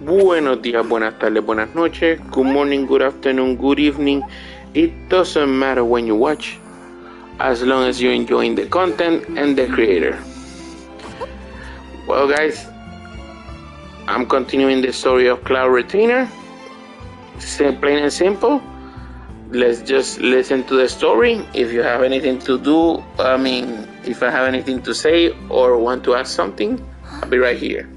Buenos días, buenas tardes, buenas noches, good morning, good afternoon, good evening. It doesn't matter when you watch, as long as you're enjoying the content and the creator. Well guys, I'm continuing the story of Cloud Retainer. Plain and simple. Let's just listen to the story. If you have anything to do, if I have anything to say or want to ask something, I'll be right here.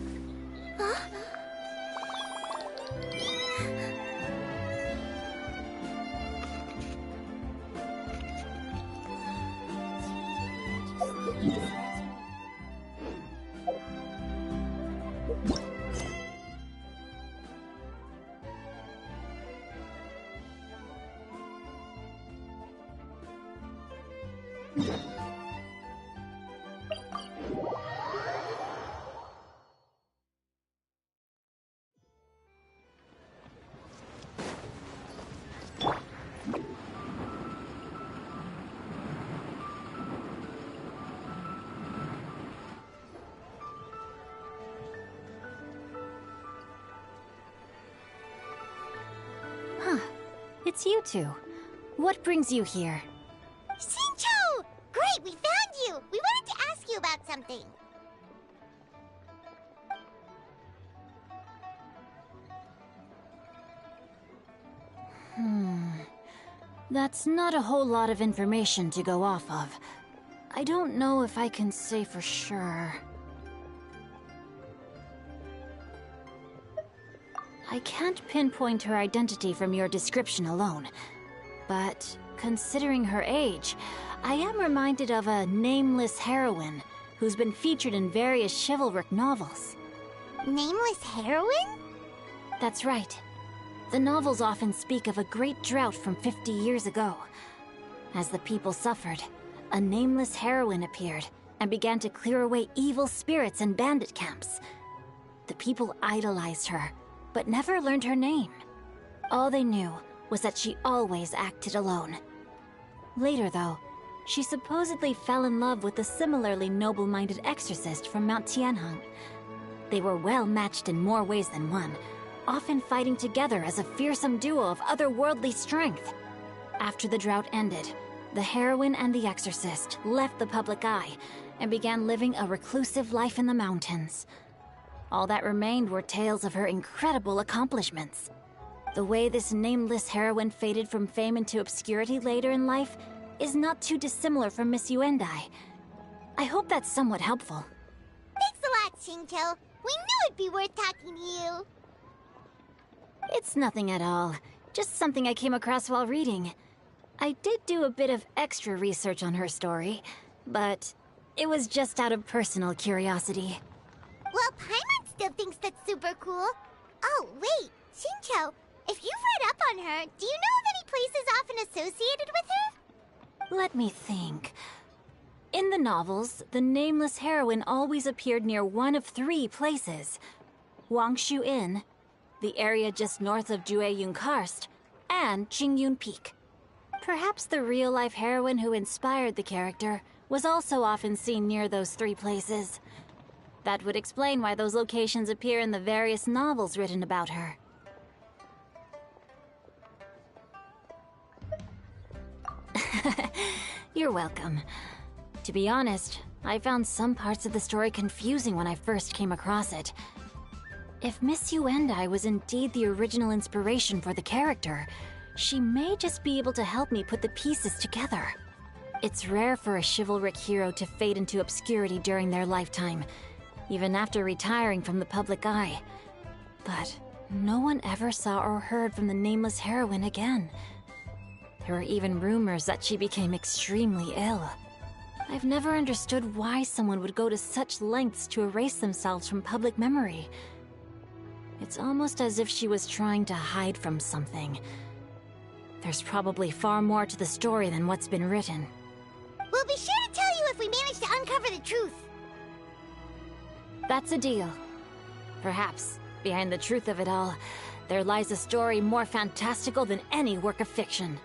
It's you two. What brings you here? Shincho! Great, we found you! We wanted to ask you about something. That's not a whole lot of information to go off of. I don't know if I can say for sure. I can't pinpoint her identity from your description alone, but considering her age, I am reminded of a nameless heroine who's been featured in various chivalric novels. Nameless heroine? That's right. The novels often speak of a great drought from 50 years ago. As the people suffered, a nameless heroine appeared and began to clear away evil spirits and bandit camps. The people idolized her, but never learned her name. All they knew was that she always acted alone. Later, though, she supposedly fell in love with a similarly noble-minded exorcist from Mount Tianheng. They were well matched in more ways than one, often fighting together as a fearsome duo of otherworldly strength. After the drought ended, the heroine and the exorcist left the public eye and began living a reclusive life in the mountains. All that remained were tales of her incredible accomplishments. The way this nameless heroine faded from fame into obscurity later in life is not too dissimilar from Miss Yuendai. I hope that's somewhat helpful. Thanks a lot, Shincho. We knew it'd be worth talking to you. It's nothing at all. Just something I came across while reading. I did do a bit of extra research on her story, but it was just out of personal curiosity. Well, Paimon still thinks that's super cool. Oh, wait, Shincho, if you've read up on her, do you know of any places often associated with her? Let me think. In the novels, the nameless heroine always appeared near one of 3 places. Wangshu Inn, the area just north of Jueyun Karst, and Qingyun Peak. Perhaps the real-life heroine who inspired the character was also often seen near those 3 places. That would explain why those locations appear in the various novels written about her. You're welcome. To be honest, I found some parts of the story confusing when I first came across it. If Miss Yuendai was indeed the original inspiration for the character, she may just be able to help me put the pieces together. It's rare for a chivalric hero to fade into obscurity during their lifetime, even after retiring from the public eye. But no one ever saw or heard from the nameless heroine again. There were even rumors that she became extremely ill. I've never understood why someone would go to such lengths to erase themselves from public memory. It's almost as if she was trying to hide from something. There's probably far more to the story than what's been written. We'll be sure to tell you if we manage to uncover the truth. That's a deal. Perhaps, behind the truth of it all, there lies a story more fantastical than any work of fiction.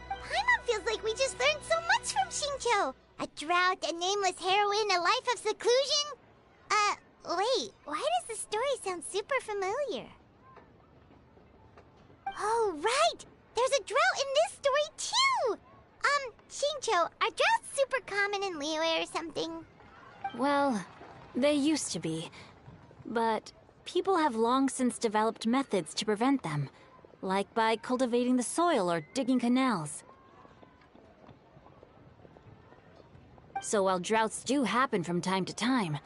Paimon feels like we just learned so much from Shincho. drought, a nameless heroine, a life of seclusion? Wait, why does the story sound super familiar? Oh, right! There's a drought in this story, too! Shincho, are droughts super common in Liyue or something? Well, they used to be. But people have long since developed methods to prevent them, like by cultivating the soil or digging canals. So while droughts do happen from time to time,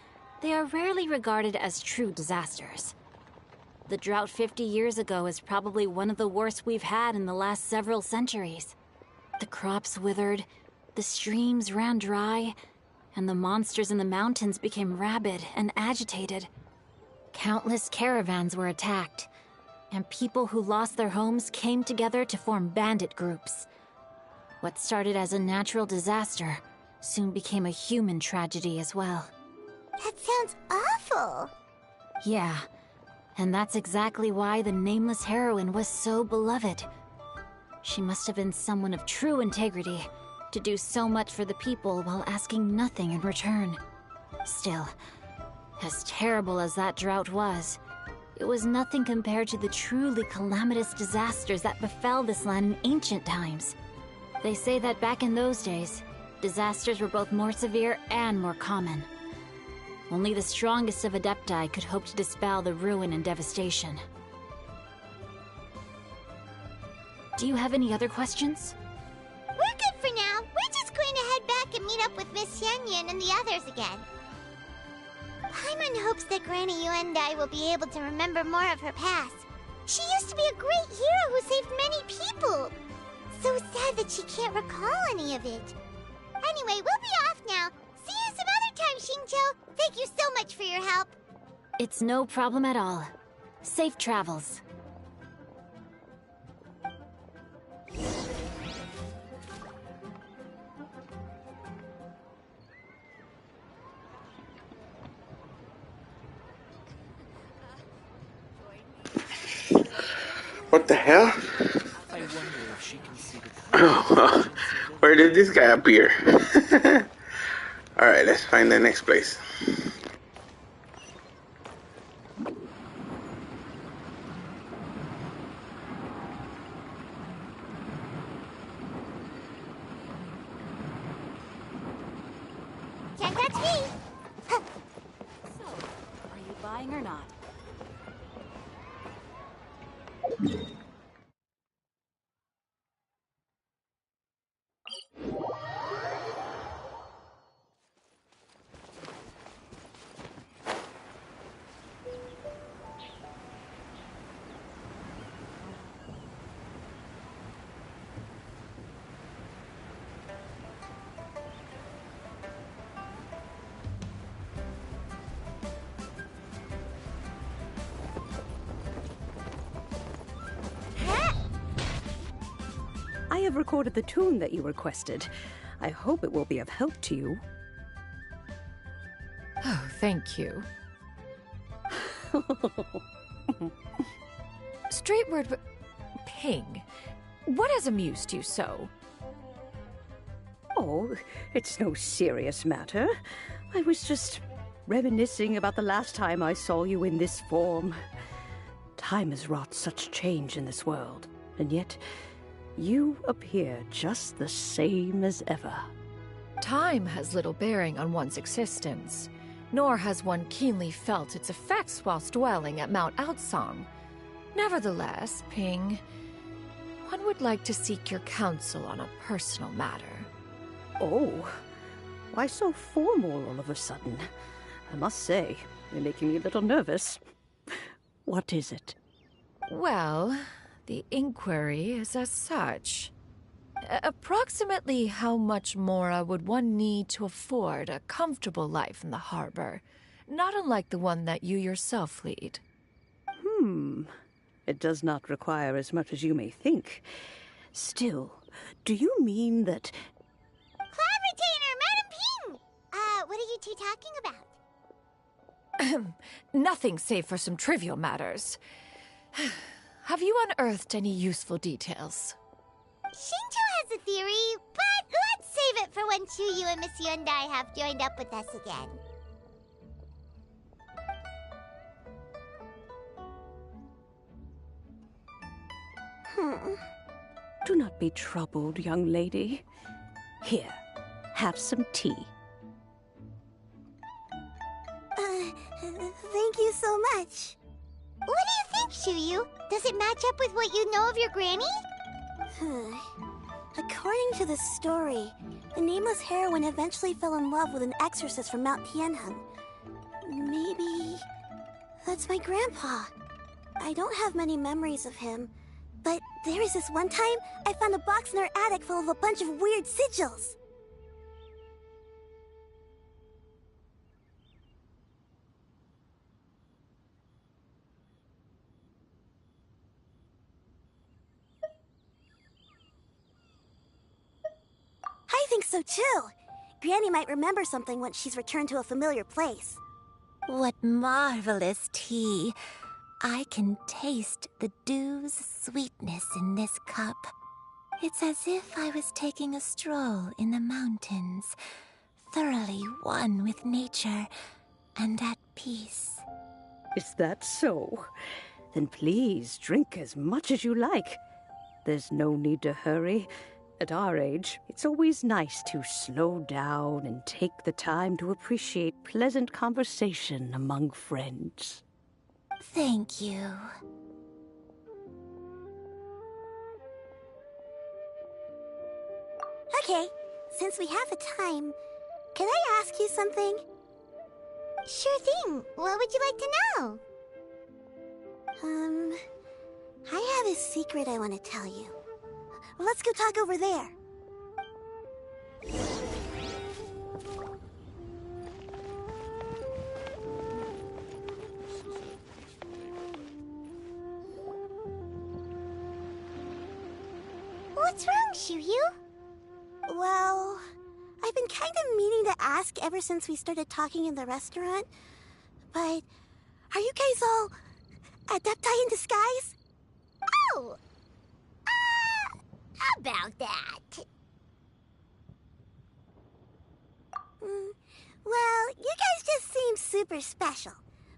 they are rarely regarded as true disasters. The drought 50 years ago is probably one of the worst we've had in the last several centuries. The crops withered, the streams ran dry, and the monsters in the mountains became rabid and agitated. Countless caravans were attacked, and people who lost their homes came together to form bandit groups. What started as a natural disaster soon became a human tragedy as well. That sounds awful. Yeah, and that's exactly why the nameless heroine was so beloved. She must have been someone of true integrity, to do so much for the people while asking nothing in return. Still, as terrible as that drought was, it was nothing compared to the truly calamitous disasters that befell this land in ancient times. They say that back in those days, disasters were both more severe and more common. Only the strongest of Adepti could hope to dispel the ruin and devastation. Do you have any other questions? We're good for now. We're just going to head back and meet up with Miss Xianyan and the others again. Paimon hopes that Granny Yuendai will be able to remember more of her past. She used to be a great hero who saved many people. So sad that she can't recall any of it. Anyway, we'll be off now. See you some other time, Xingqiu. Thank you so much for your help. It's no problem at all. Safe travels. What the hell? I wonder if she can see the Where did this guy appear? Alright, let's find the next place. Can't touch me. So, are you buying or not? I have recorded the tune that you requested. I hope it will be of help to you. Oh, thank you. Straight word, Ping. What has amused you so? Oh, it's no serious matter. I was just reminiscing about the last time I saw you in this form. Time has wrought such change in this world, and yet you appear just the same as ever. Time has little bearing on one's existence, nor has one keenly felt its effects whilst dwelling at Mount Outsong. Nevertheless, Ping, one would like to seek your counsel on a personal matter. Oh, why so formal all of a sudden? I must say, you're making me a little nervous. What is it? Well, the inquiry is as such. Approximately how much more would one need to afford a comfortable life in the harbor, not unlike the one that you yourself lead? It does not require as much as you may think. Still, do you mean that... Cloud Retainer, Madam Ping! What are you two talking about? Nothing save for some trivial matters. Have you unearthed any useful details? Shinto has a theory, but let's save it for when once Shuyu and Miss Yundai have joined up with us again. Do not be troubled, young lady. Here, have some tea. Thank you so much. What do you think, Shuyu? Does it match up with what you know of your granny? According to the story, the nameless heroine eventually fell in love with an exorcist from Mount Tianheng. Maybe that's my grandpa. I don't have many memories of him, but there was this one time I found a box in her attic full of a bunch of weird sigils. I think so too. Granny might remember something once she's returned to a familiar place. What marvelous tea. I can taste the dew's sweetness in this cup. It's as if I was taking a stroll in the mountains, thoroughly one with nature and at peace. Is that so? Then please drink as much as you like. There's no need to hurry. At our age, it's always nice to slow down and take the time to appreciate pleasant conversation among friends. Thank you. Okay, since we have the time, can I ask you something? Sure thing. What would you like to know? I have a secret I want to tell you. Let's go talk over there. What's wrong, Shuyu? Well, I've been kind of meaning to ask ever since we started talking in the restaurant, but are you guys all adepti in disguise? Oh! About that. Well, you guys just seem super special.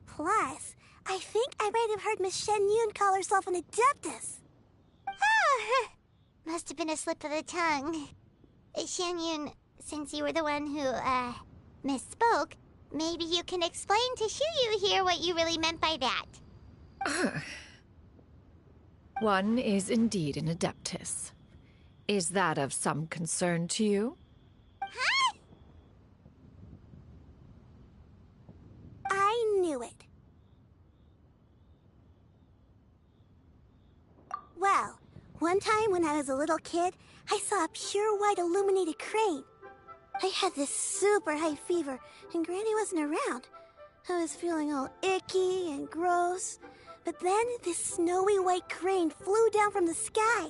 Plus, I think I might have heard Miss Shen Yun call herself an adeptus. Oh, must have been a slip of the tongue. Shen Yun, since you were the one who, misspoke, maybe you can explain to Shuyu here what you really meant by that. One is indeed an adeptus. Is that of some concern to you? Huh? I knew it. Well, one time when I was a little kid, I saw a pure white illuminated crane. I had this super high fever, and Granny wasn't around. I was feeling all icky and gross. But then this snowy white crane flew down from the sky.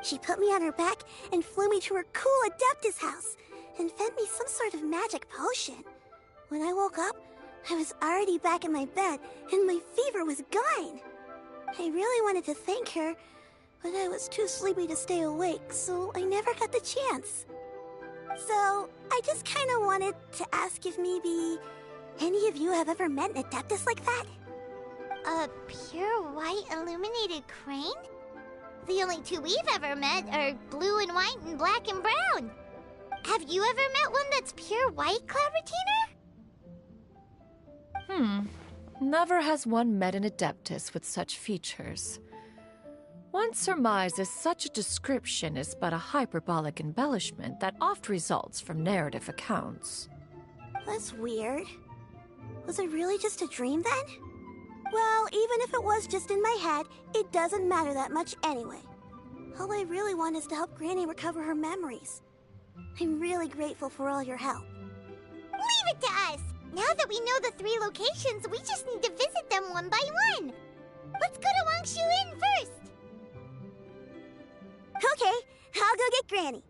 She put me on her back and flew me to her cool Adeptus house and fed me some sort of magic potion. When I woke up, I was already back in my bed and my fever was gone. I really wanted to thank her, but I was too sleepy to stay awake, so I never got the chance. So, I just kind of wanted to ask if maybe any of you have ever met an Adeptus like that? A pure white illuminated crane? The only two we've ever met are blue and white and black and brown. Have you ever met one that's pure white, Cloud Retainer? Never has one met an adeptus with such features. One surmises such a description is but a hyperbolic embellishment that oft results from narrative accounts. That's weird. Was it really just a dream then? Well, even if it was just in my head, it doesn't matter that much anyway. All I really want is to help Granny recover her memories. I'm really grateful for all your help. Leave it to us! Now that we know the 3 locations, we just need to visit them one by one. Let's go to Wangshu Inn first. Okay, I'll go get Granny.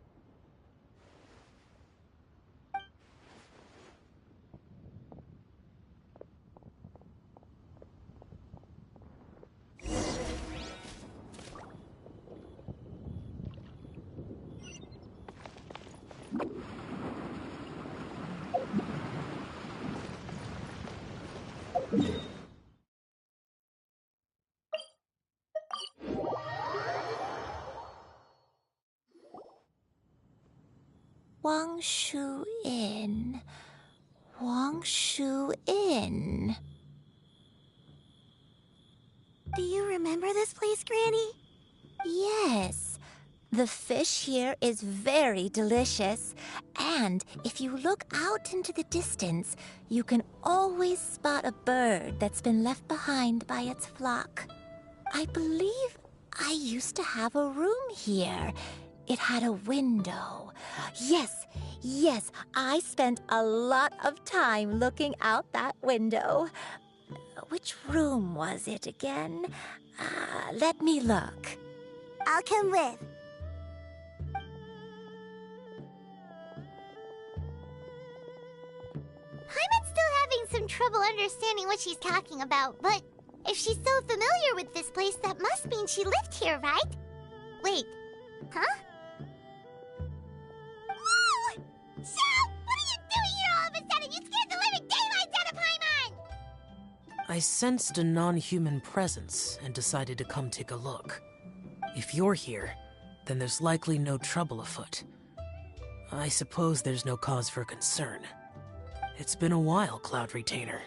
Wangshu Inn. Wangshu Inn. Do you remember this place, Granny? Yes. The fish here is very delicious, and if you look out into the distance, you can always spot a bird that's been left behind by its flock. I believe I used to have a room here. It had a window. Yes, I spent a lot of time looking out that window. Which room was it again? Let me look. I'll come with. Paimon's still having some trouble understanding what she's talking about, but if she's so familiar with this place, that must mean she lived here, right? Wait, huh? Whoa! Shao! What are you doing here all of a sudden? You scared the living daylights out of Paimon! I sensed a non-human presence and decided to come take a look. If you're here, then there's likely no trouble afoot. I suppose there's no cause for concern. It's been a while, Cloud Retainer.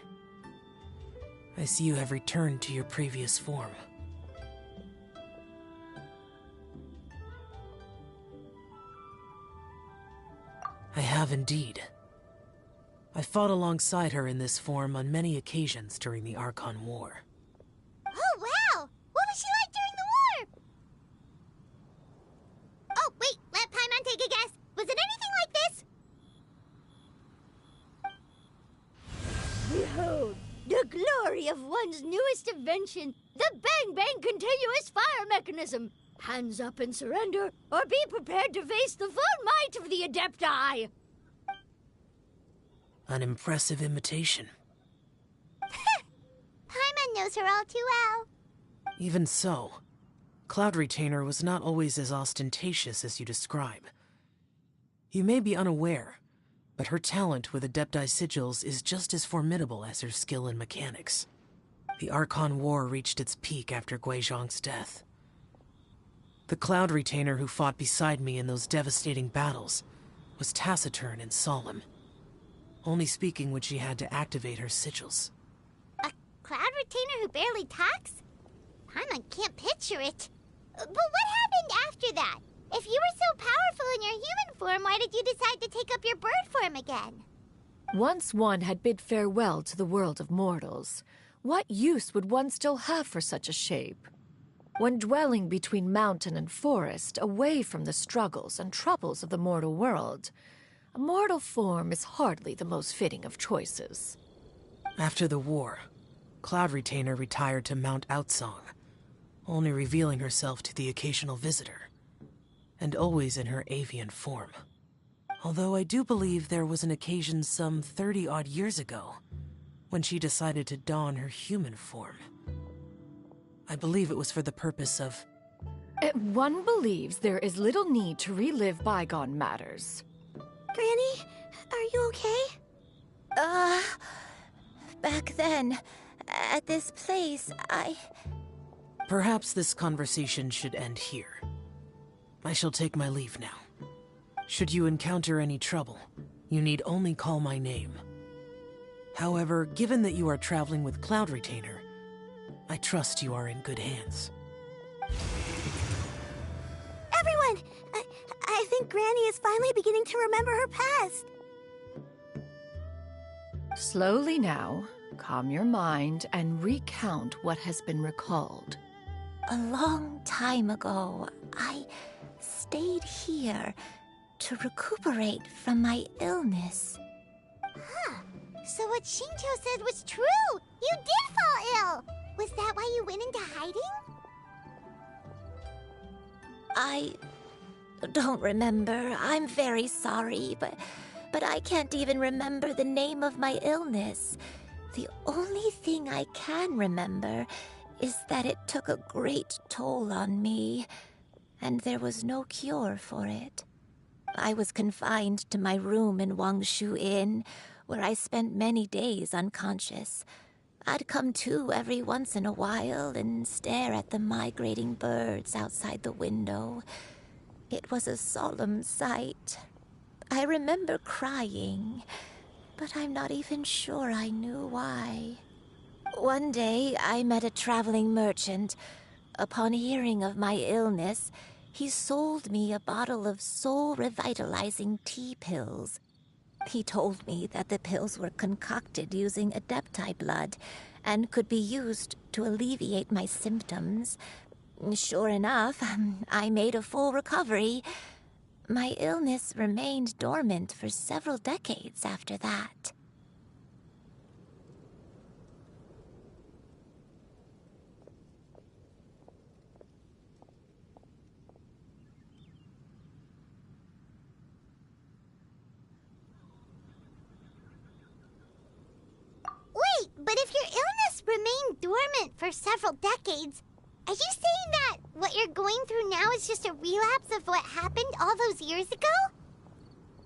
I see you have returned to your previous form. I have indeed. I fought alongside her in this form on many occasions during the Archon War. Oh, wow! What was she like during the war? Oh, wait, let Paimon take a guess. Was it anything like this? Behold, the glory of one's newest invention, the Bang Bang Continuous Fire Mechanism. Hands up and surrender, or be prepared to face the full might of the Adepti. An impressive imitation. Paimon knows her all too well. Even so, Cloud Retainer was not always as ostentatious as you describe. You may be unaware, but her talent with Adepti sigils is just as formidable as her skill in mechanics. The Archon War reached its peak after Guizhong's death. The Cloud Retainer who fought beside me in those devastating battles was taciturn and solemn, only speaking when she had to activate her sigils. A Cloud Retainer who barely talks? Paimon can't picture it. But what happened after that? If you were so powerful in your human form, why did you decide to take up your bird form again? Once one had bid farewell to the world of mortals, what use would one still have for such a shape? When dwelling between mountain and forest, away from the struggles and troubles of the mortal world, a mortal form is hardly the most fitting of choices. After the war, Cloud Retainer retired to Mount Outsong, only revealing herself to the occasional visitor, and always in her avian form. Although I do believe there was an occasion some 30-odd years ago when she decided to don her human form. I believe it was for the purpose of... One believes there is little need to relive bygone matters. Granny, are you okay? Back then, at this place, Perhaps this conversation should end here. I shall take my leave now. Should you encounter any trouble, you need only call my name. However, given that you are traveling with Cloud Retainer, I trust you are in good hands. Everyone! I think Granny is finally beginning to remember her past. Slowly now, calm your mind and recount what has been recalled. a long time ago, I stayed here to recuperate from my illness. Huh. So what Shinto said was true! You did fall ill! Was that why you went into hiding? I don't remember. I'm very sorry, but I can't even remember the name of my illness. The only thing I can remember is that it took a great toll on me, and there was no cure for it. I was confined to my room in Wangshu Inn, where I spent many days unconscious. I'd come to every once in a while and stare at the migrating birds outside the window. It was a solemn sight. I remember crying, but I'm not even sure I knew why. One day, I met a traveling merchant. Upon hearing of my illness, he sold me a bottle of soul-revitalizing tea pills. He told me that the pills were concocted using Adepti blood and could be used to alleviate my symptoms. Sure enough, I made a full recovery. My illness remained dormant for several decades after that. Wait, but if your illness remained dormant for several decades, are you saying that what you're going through now is just a relapse of what happened all those years ago?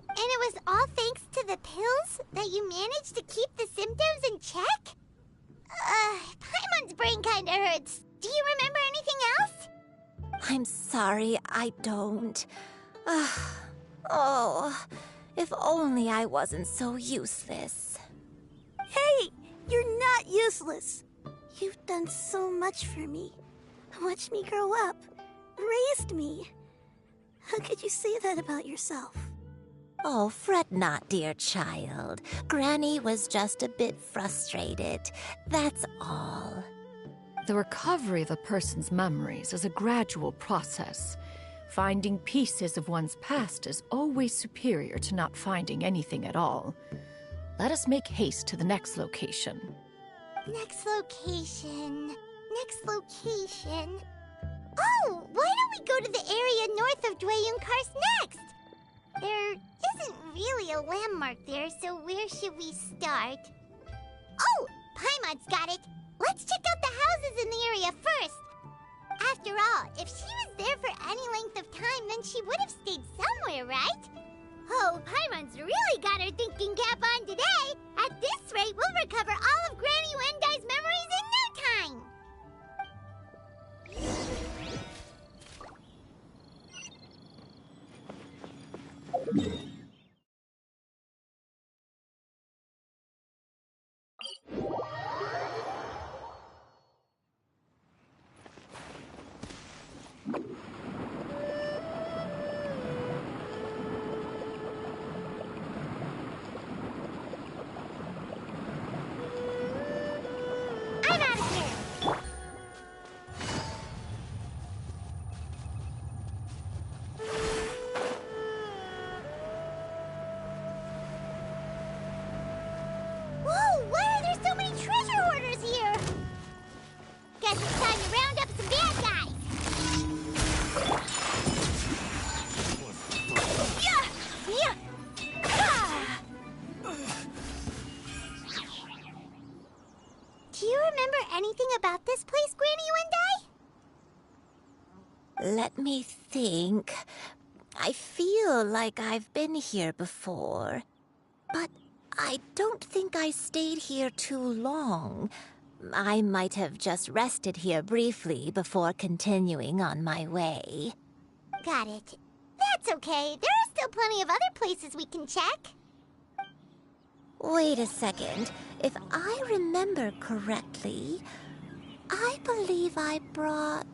And it was all thanks to the pills that you managed to keep the symptoms in check? Paimon's brain kinda hurts. Do you remember anything else? I'm sorry, I don't. Oh, if only I wasn't so useless. Hey, you're not useless. You've done so much for me. Watched me grow up. Raised me. How could you say that about yourself? Oh, fret not, dear child. Granny was just a bit frustrated. That's all. The recovery of a person's memories is a gradual process. Finding pieces of one's past is always superior to not finding anything at all. Let us make haste to the next location. Next location. Next location. Oh, why don't we go to the area north of Dwayunkars next? There isn't really a landmark there, so where should we start? Oh, Paimon's got it. Let's check out the houses in the area first. After all, if she was there for any length of time, then she would have stayed somewhere, right? Oh, Paimon's really got her thinking cap on today. At this rate, we'll recover all of Granny Wendai's memories in no time. I'm out of here. Whoa, why are there so many treasure hoarders here? Guess it's time to round up some bad guys. Yeah! Yeah! Ah! Do you remember anything about this place, Granny Wendai? Let me think. I feel like I've been here before, but I don't think I stayed here too long. I might have just rested here briefly before continuing on my way. Got it. That's okay. There are still plenty of other places we can check. Wait a second. If I remember correctly, I believe I brought...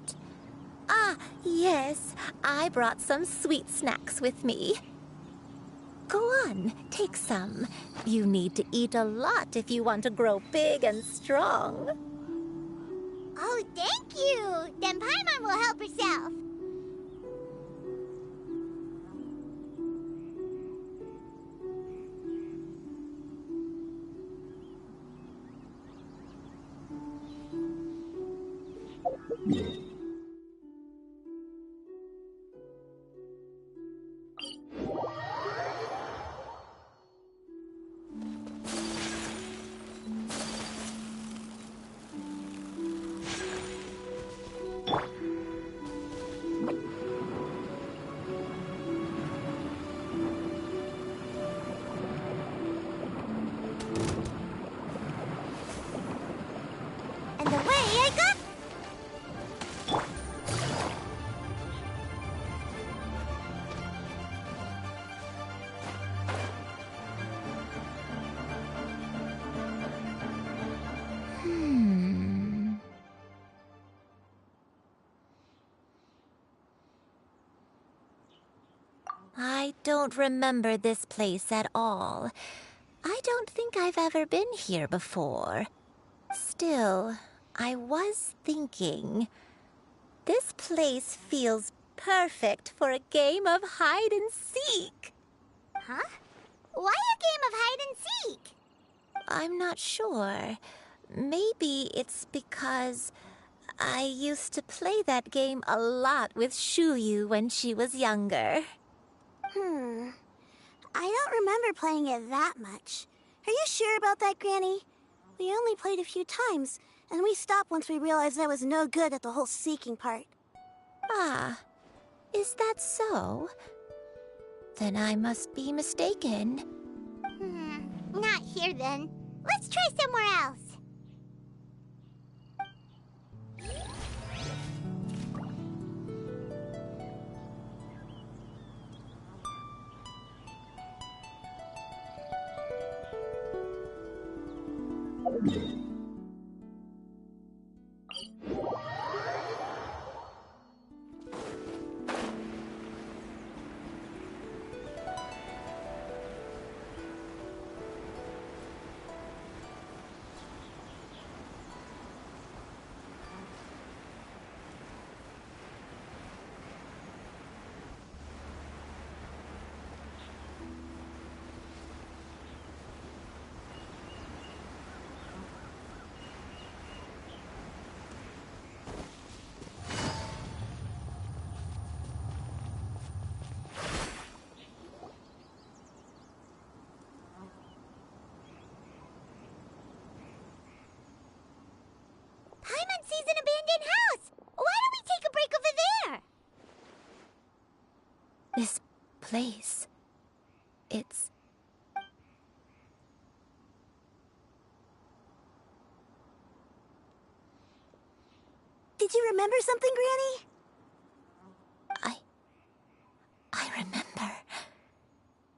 Ah, yes. I brought some sweet snacks with me. Go on, take some. You need to eat a lot if you want to grow big and strong. Oh, thank you. Then Paimon will help herself. don't remember this place at all. I don't think I've ever been here before. Still, I was thinking, this place feels perfect for a game of hide and seek. Huh? Why a game of hide and seek? I'm not sure. Maybe it's because I used to play that game a lot with Shuyu when she was younger. I don't remember playing it that much. Are you sure about that, Granny? We only played a few times, and we stopped once we realized I was no good at the whole seeking part. Ah, is that so? Then I must be mistaken. Not here then. Let's try somewhere else. Paimon sees an abandoned house! Why don't we take a break over there? This place... it's... Did you remember something, Granny? I remember.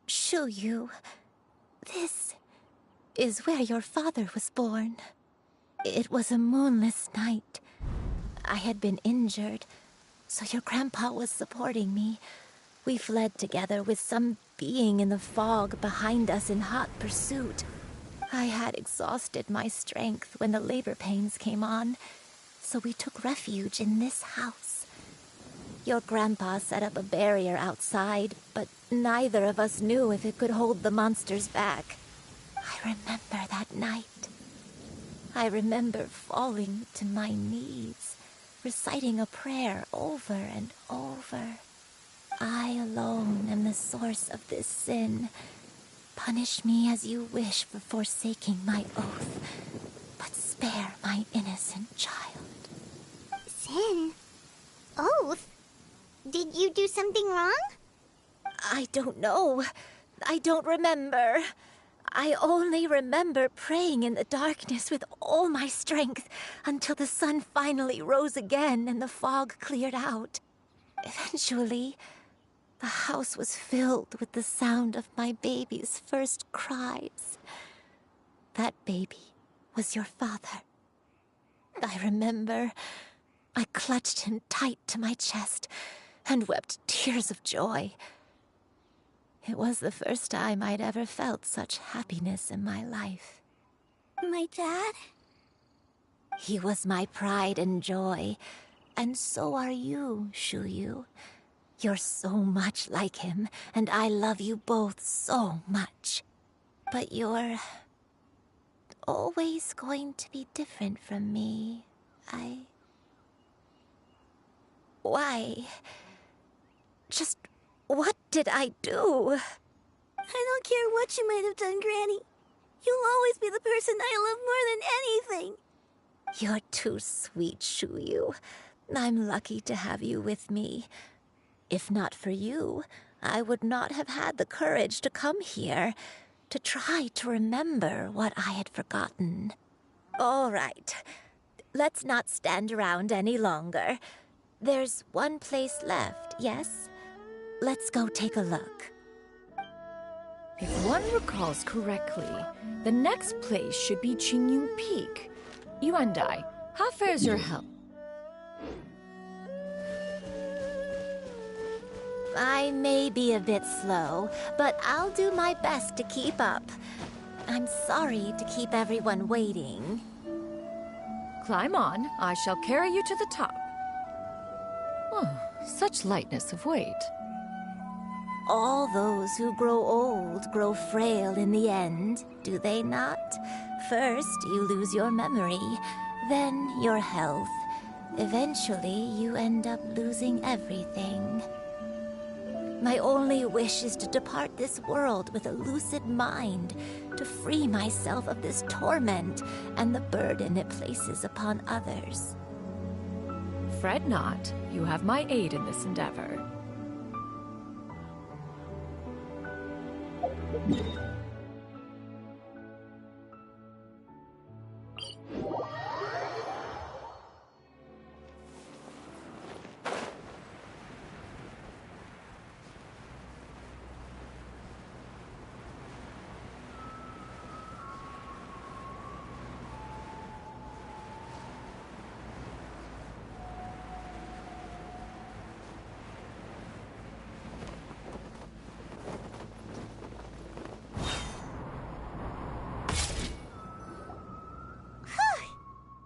Shuyu, this is where your father was born. It was a moonless night. I had been injured, so your grandpa was supporting me. We fled together with some being in the fog behind us in hot pursuit. I had exhausted my strength when the labor pains came on, so we took refuge in this house. Your grandpa set up a barrier outside, but neither of us knew if it could hold the monsters back. I remember that night. I remember falling to my knees, reciting a prayer over and over. I alone am the source of this sin. Punish me as you wish for forsaking my oath, but spare my innocent child. Sin? Oath? Did you do something wrong? I don't know. I don't remember. I only remember praying in the darkness with all my strength until the sun finally rose again and the fog cleared out. Eventually, the house was filled with the sound of my baby's first cries. That baby was your father. I remember I clutched him tight to my chest and wept tears of joy. It was the first time I'd ever felt such happiness in my life. My dad? He was my pride and joy, and so are you, Shuyu. You're so much like him, and I love you both so much. But you're always going to be different from me. Why? Just what did I do? I don't care what you might have done, Granny. You'll always be the person I love more than anything. You're too sweet, Shuyu. I'm lucky to have you with me. If not for you, I would not have had the courage to come here, to try to remember what I had forgotten. All right, let's not stand around any longer. There's one place left, yes? Let's go take a look. If one recalls correctly, the next place should be Qingyun Peak. Yuandai, how fares your health? I may be a bit slow, but I'll do my best to keep up. I'm sorry to keep everyone waiting. Climb on. I shall carry you to the top. Oh, such lightness of weight. All those who grow old grow frail in the end, do they not? First, you lose your memory, then your health. Eventually, you end up losing everything. My only wish is to depart this world with a lucid mind, to free myself of this torment and the burden it places upon others. Fret not. You have my aid in this endeavor.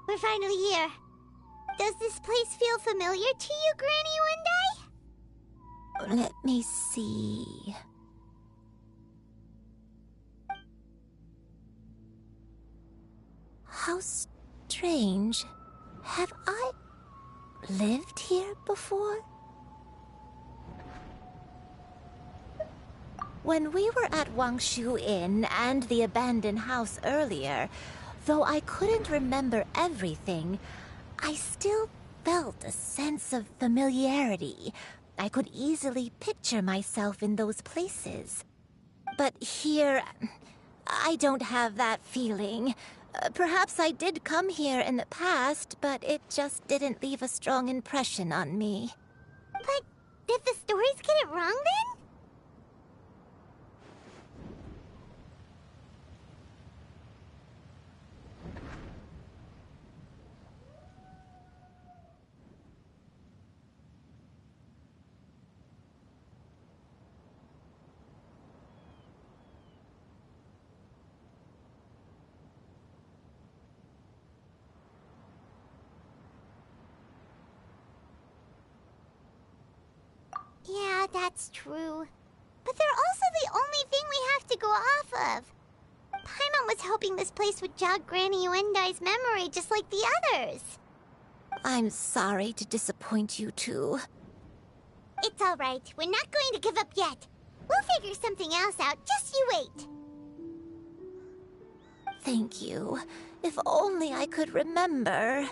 We're finally here. Does this place feel familiar to you, Granny Wendai? Let me see. How strange. Have I lived here before? When we were at Wangshu Inn and the abandoned house earlier, though I couldn't remember everything, I still felt a sense of familiarity. I could easily picture myself in those places. But here, I don't have that feeling. Perhaps I did come here in the past, but it just didn't leave a strong impression on me. But did the stories get it wrong then? Yeah, that's true. But they're also the only thing we have to go off of. Paimon was hoping this place would jog Granny Uendai's memory just like the others. I'm sorry to disappoint you too. It's all right. We're not going to give up yet. We'll figure something else out. Just you wait. Thank you. If only I could remember.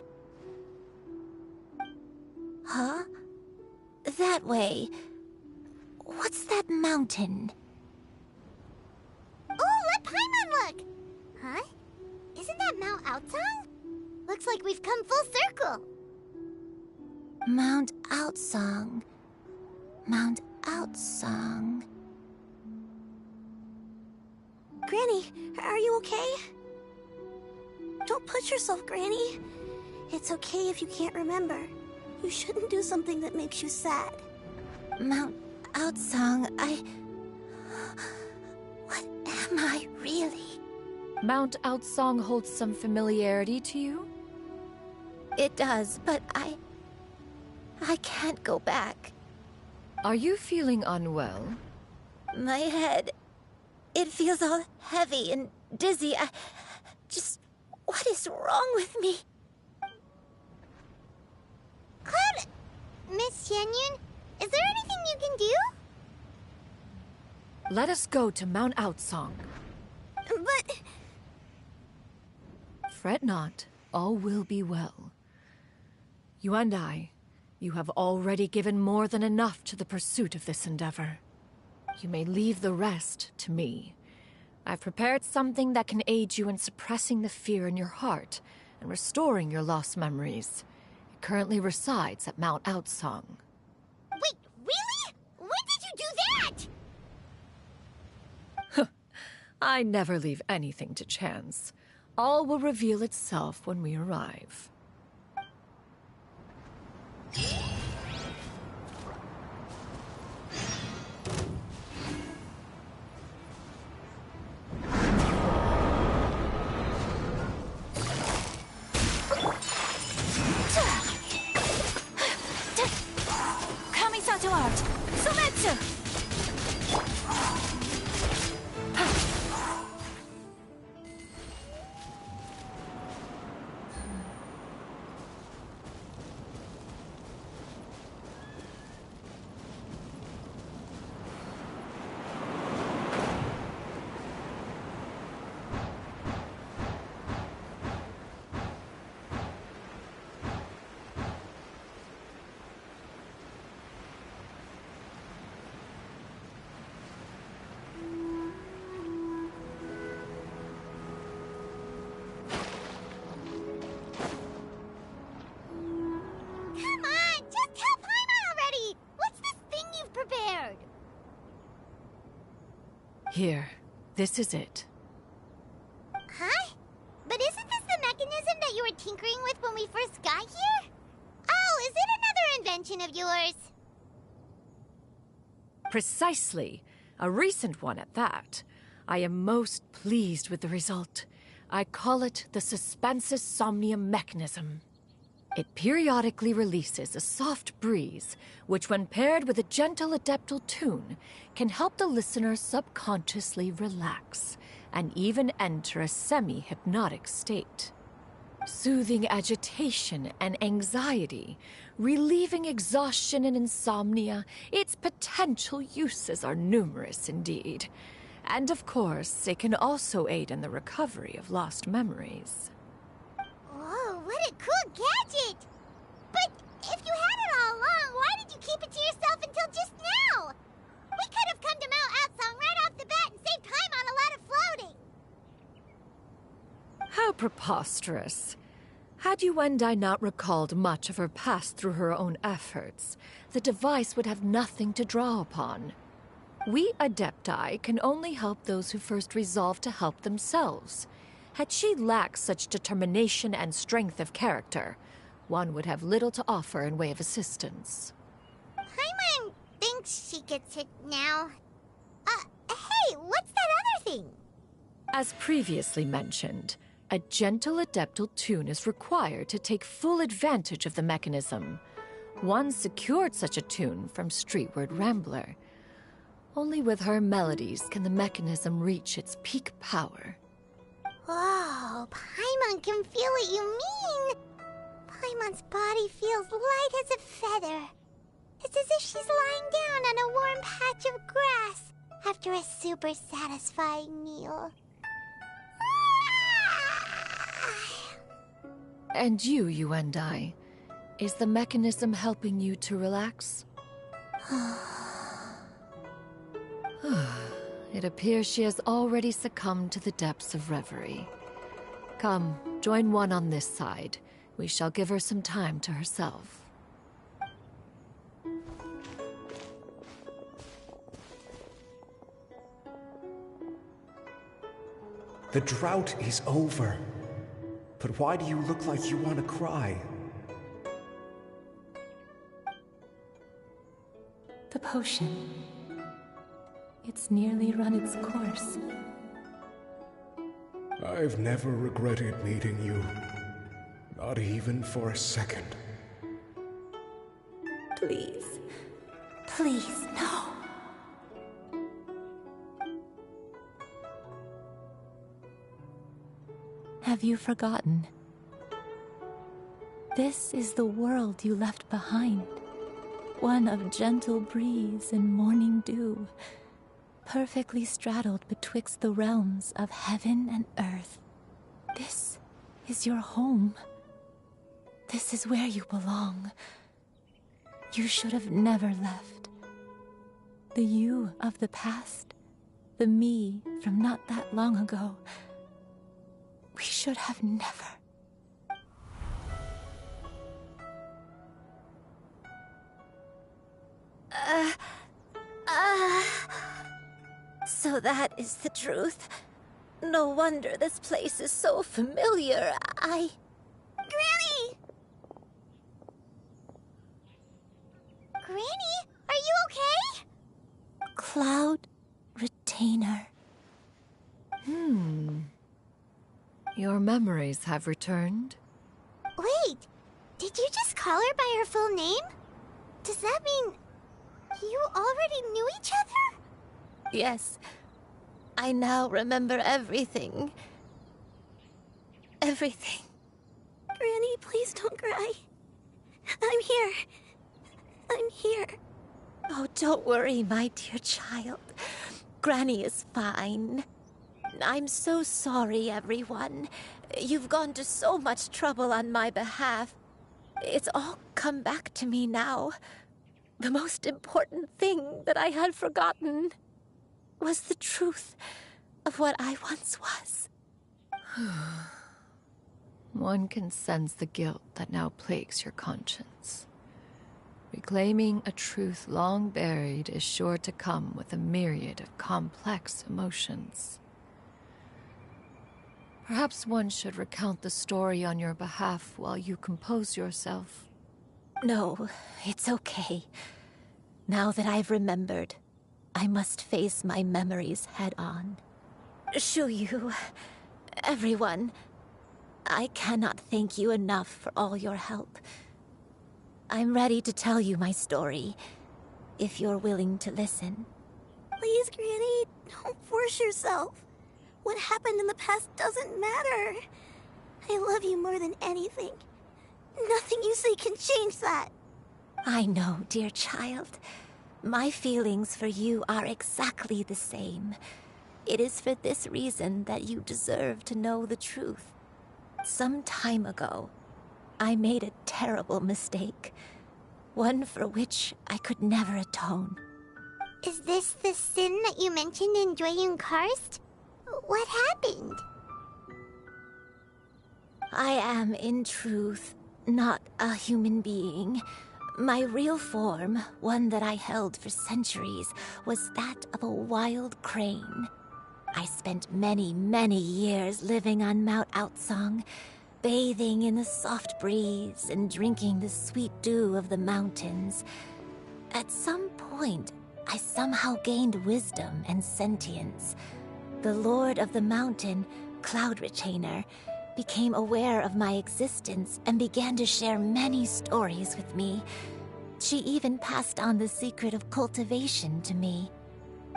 Huh? That way. What's that mountain? Oh, let Paimon look! Huh? Isn't that Mount Outsong? Looks like we've come full circle. Mount Outsong. Mount Outsong. Granny, are you okay? Don't push yourself, Granny. It's okay if you can't remember. You shouldn't do something that makes you sad. Mount Outsong, What am I really? Mount Outsong holds some familiarity to you? It does, but I can't go back. Are you feeling unwell? My head, it feels all heavy and dizzy. What is wrong with me? Cloud... Miss Xianyun, is there anything you can do? Let us go to Mount Outsong. But... Fret not, all will be well. You and I, you have already given more than enough to the pursuit of this endeavor. You may leave the rest to me. I've prepared something that can aid you in suppressing the fear in your heart and restoring your lost memories. It currently resides at Mount Outsong. Wait, really? When did you do that? I never leave anything to chance. All will reveal itself when we arrive. Here, this is it. Huh? But isn't this the mechanism that you were tinkering with when we first got here? Oh, is it another invention of yours? Precisely. A recent one at that. I am most pleased with the result. I call it the Suspensus Somnium mechanism. It periodically releases a soft breeze, which when paired with a gentle adeptal tune, can help the listener subconsciously relax and even enter a semi-hypnotic state. Soothing agitation and anxiety, relieving exhaustion and insomnia, its potential uses are numerous indeed. And of course, it can also aid in the recovery of lost memories. Whoa, what a cool gadget! But if you had it all along, why did you keep it to yourself until just now? We could have come to Mount Outsong right off the bat and saved time on a lot of floating. How preposterous. Had Yuendai not recalled much of her past through her own efforts, the device would have nothing to draw upon. We Adepti can only help those who first resolve to help themselves. Had she lacked such determination and strength of character, one would have little to offer in way of assistance. Paimon thinks she gets it now. Hey, what's that other thing? As previously mentioned, a gentle adeptal tune is required to take full advantage of the mechanism. One secured such a tune from Streetward Rambler. Only with her melodies can the mechanism reach its peak power. Whoa, Paimon can feel what you mean. Paimon's body feels light as a feather. It's as if she's lying down on a warm patch of grass after a super satisfying meal. And you and I, is the mechanism helping you to relax? It appears she has already succumbed to the depths of reverie. Come, join one on this side. We shall give her some time to herself. The drought is over. But why do you look like you want to cry? The potion. It's nearly run its course. I've never regretted meeting you. Not even for a second. Please. Please, no. Have you forgotten? This is the world you left behind. One of gentle breeze and morning dew, perfectly straddled betwixt the realms of heaven and earth. This is your home. This is where you belong. You should have never left. The you of the past, the me from not that long ago, we should have never. So that is the truth. No wonder this place is so familiar. Granny! Granny, are you okay? Cloud Retainer. Your memories have returned? Wait, did you just call her by her full name? Does that mean you already knew each other? Yes. I now remember everything. Everything. Granny, please don't cry. I'm here. I'm here. Oh, don't worry, my dear child. Granny is fine. I'm so sorry, everyone. You've gone to so much trouble on my behalf. It's all come back to me now. The most important thing that I had forgotten was the truth of what I once was. One can sense the guilt that now plagues your conscience. Reclaiming a truth long buried is sure to come with a myriad of complex emotions. Perhaps one should recount the story on your behalf while you compose yourself. No, it's okay. Now that I've remembered, I must face my memories head on. Shuyu, everyone, I cannot thank you enough for all your help. I'm ready to tell you my story, if you're willing to listen. Please, Granny, don't force yourself. What happened in the past doesn't matter. I love you more than anything. Nothing you say can change that. I know, dear child. My feelings for you are exactly the same. It is for this reason that you deserve to know the truth. Some time ago, I made a terrible mistake. One for which I could never atone. Is this the sin that you mentioned in Dwayne Karst? What happened? I am, in truth, not a human being. My real form, one that I held for centuries, was that of a wild crane. I spent many, many years living on Mount Outsong, bathing in the soft breeze and drinking the sweet dew of the mountains. At some point, I somehow gained wisdom and sentience. The Lord of the Mountain, Cloud Retainer, became aware of my existence and began to share many stories with me. She even passed on the secret of cultivation to me.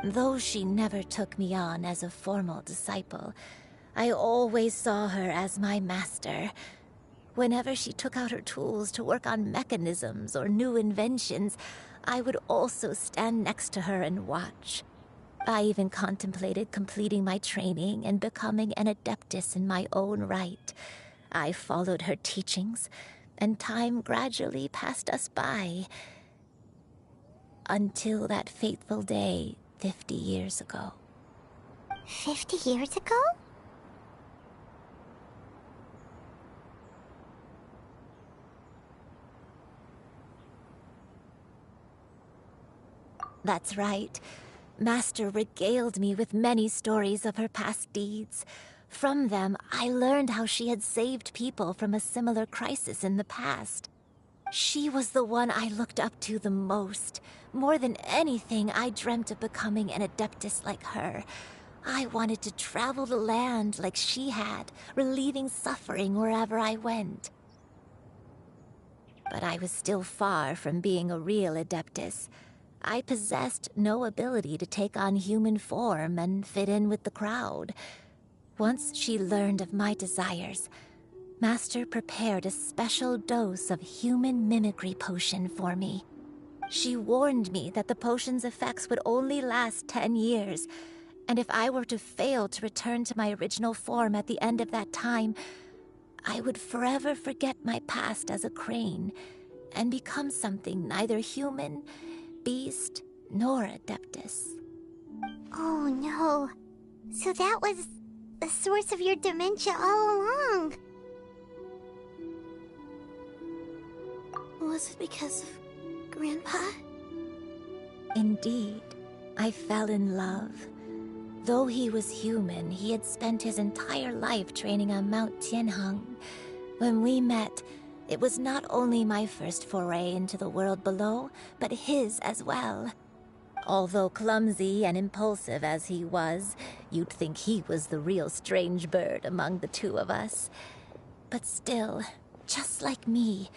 Though she never took me on as a formal disciple, I always saw her as my master. Whenever she took out her tools to work on mechanisms or new inventions, I would also stand next to her and watch. I even contemplated completing my training and becoming an adeptus in my own right. I followed her teachings, and time gradually passed us by. Until that fateful day 50 years ago. 50 years ago? That's right. Master regaled me with many stories of her past deeds. From them, I learned how she had saved people from a similar crisis in the past. She was the one I looked up to the most. More than anything, I dreamt of becoming an adeptus like her. I wanted to travel the land like she had, relieving suffering wherever I went. But I was still far from being a real adeptus. I possessed no ability to take on human form and fit in with the crowd. Once she learned of my desires, Master prepared a special dose of human mimicry potion for me. She warned me that the potion's effects would only last 10 years, and if I were to fail to return to my original form at the end of that time, I would forever forget my past as a crane and become something neither human, beast, nor adeptus. Oh no. So that was the source of your dementia all along. Was it because of Grandpa? Indeed, I fell in love. Though he was human, he had spent his entire life training on Mount Tianheng. When we met, it was not only my first foray into the world below, but his as well. Although clumsy and impulsive as he was, you'd think he was the real strange bird among the two of us. But still, just like me,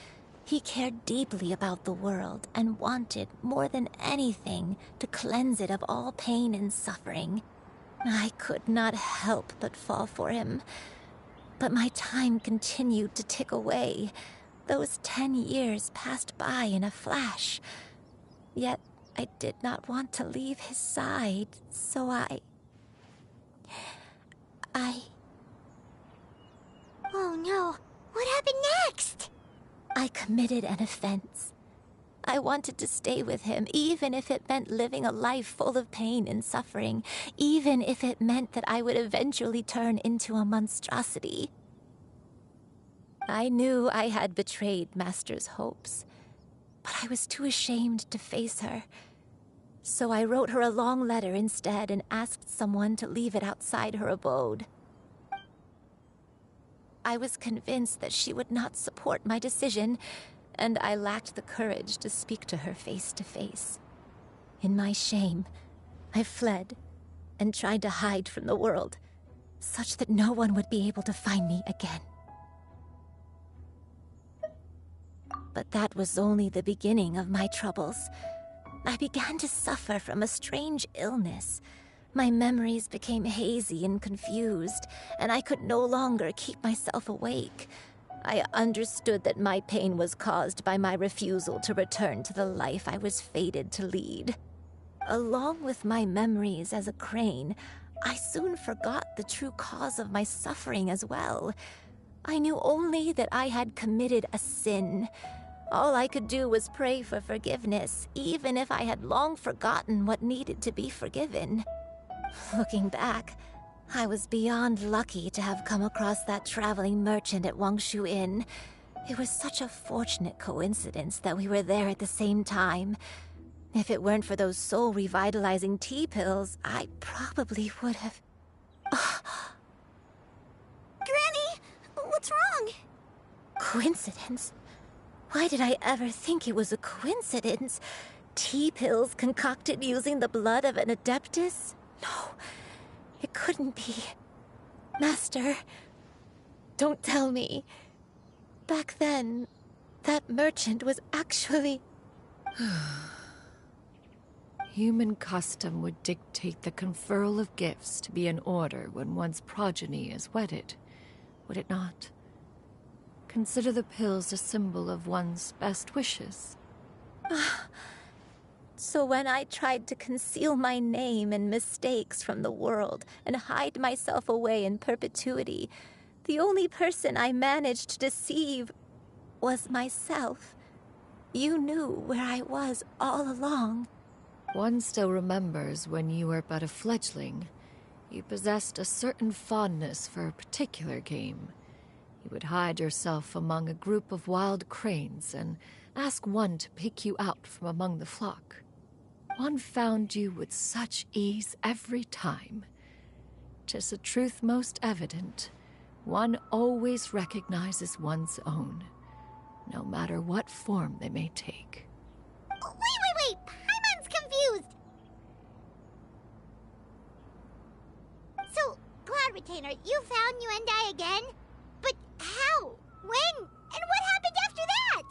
he cared deeply about the world and wanted, more than anything, to cleanse it of all pain and suffering. I could not help but fall for him. But my time continued to tick away. Those 10 years passed by in a flash. Yet I did not want to leave his side, so I... Oh no, what happened next? I committed an offense. I wanted to stay with him, even if it meant living a life full of pain and suffering, even if it meant that I would eventually turn into a monstrosity. I knew I had betrayed Master's hopes, but I was too ashamed to face her. So I wrote her a long letter instead and asked someone to leave it outside her abode. I was convinced that she would not support my decision, and I lacked the courage to speak to her face to face. In my shame, I fled and tried to hide from the world, such that no one would be able to find me again. But that was only the beginning of my troubles. I began to suffer from a strange illness. My memories became hazy and confused, and I could no longer keep myself awake. I understood that my pain was caused by my refusal to return to the life I was fated to lead. Along with my memories as a crane, I soon forgot the true cause of my suffering as well. I knew only that I had committed a sin. All I could do was pray for forgiveness, even if I had long forgotten what needed to be forgiven. Looking back, I was beyond lucky to have come across that traveling merchant at Wangshu Inn. It was such a fortunate coincidence that we were there at the same time. If it weren't for those soul-revitalizing tea pills, I probably would have... Granny! What's wrong? Coincidence? Why did I ever think it was a coincidence? Tea pills concocted using the blood of an adeptus? No, it couldn't be. Master, don't tell me. Back then, that merchant was actually... Human custom would dictate the conferral of gifts to be in order when one's progeny is wedded, would it not? Consider the pills a symbol of one's best wishes. So when I tried to conceal my name and mistakes from the world and hide myself away in perpetuity, the only person I managed to deceive was myself. You knew where I was all along. One still remembers when you were but a fledgling. You possessed a certain fondness for a particular game. You would hide yourself among a group of wild cranes and ask one to pick you out from among the flock. One found you with such ease every time. 'Tis a truth most evident. One always recognizes one's own, no matter what form they may take. Wait! Paimon's confused! So, Cloud Retainer, you found Yuendai again? But how? When? And what happened after that?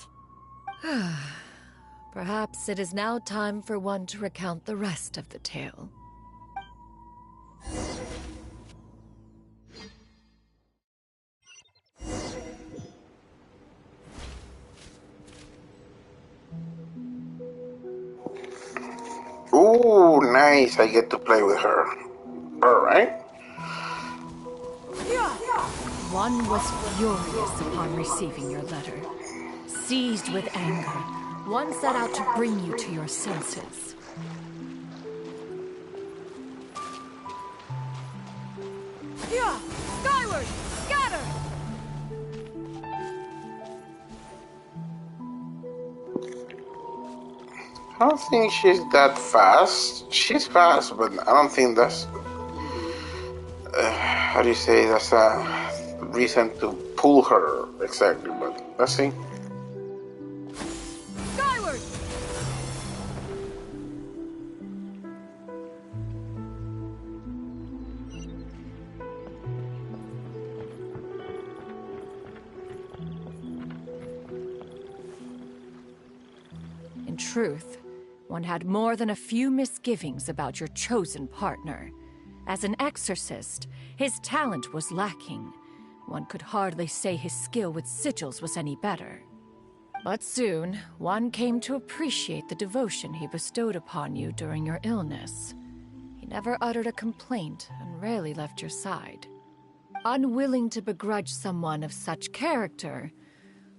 Perhaps it is now time for one to recount the rest of the tale. Ooh, nice. I get to play with her. Alright. One was furious upon receiving your letter. Seized with anger, one set out to bring you to your senses. Yeah! Skyward! Scatter! I don't think she's that fast. She's fast, but I don't think that's... how do you say? That's a reason to pull her exactly, but let's see. Skyward! In truth, one had more than a few misgivings about your chosen partner. As an exorcist, his talent was lacking. One could hardly say his skill with sigils was any better. But soon, one came to appreciate the devotion he bestowed upon you during your illness. He never uttered a complaint and rarely left your side. Unwilling to begrudge someone of such character,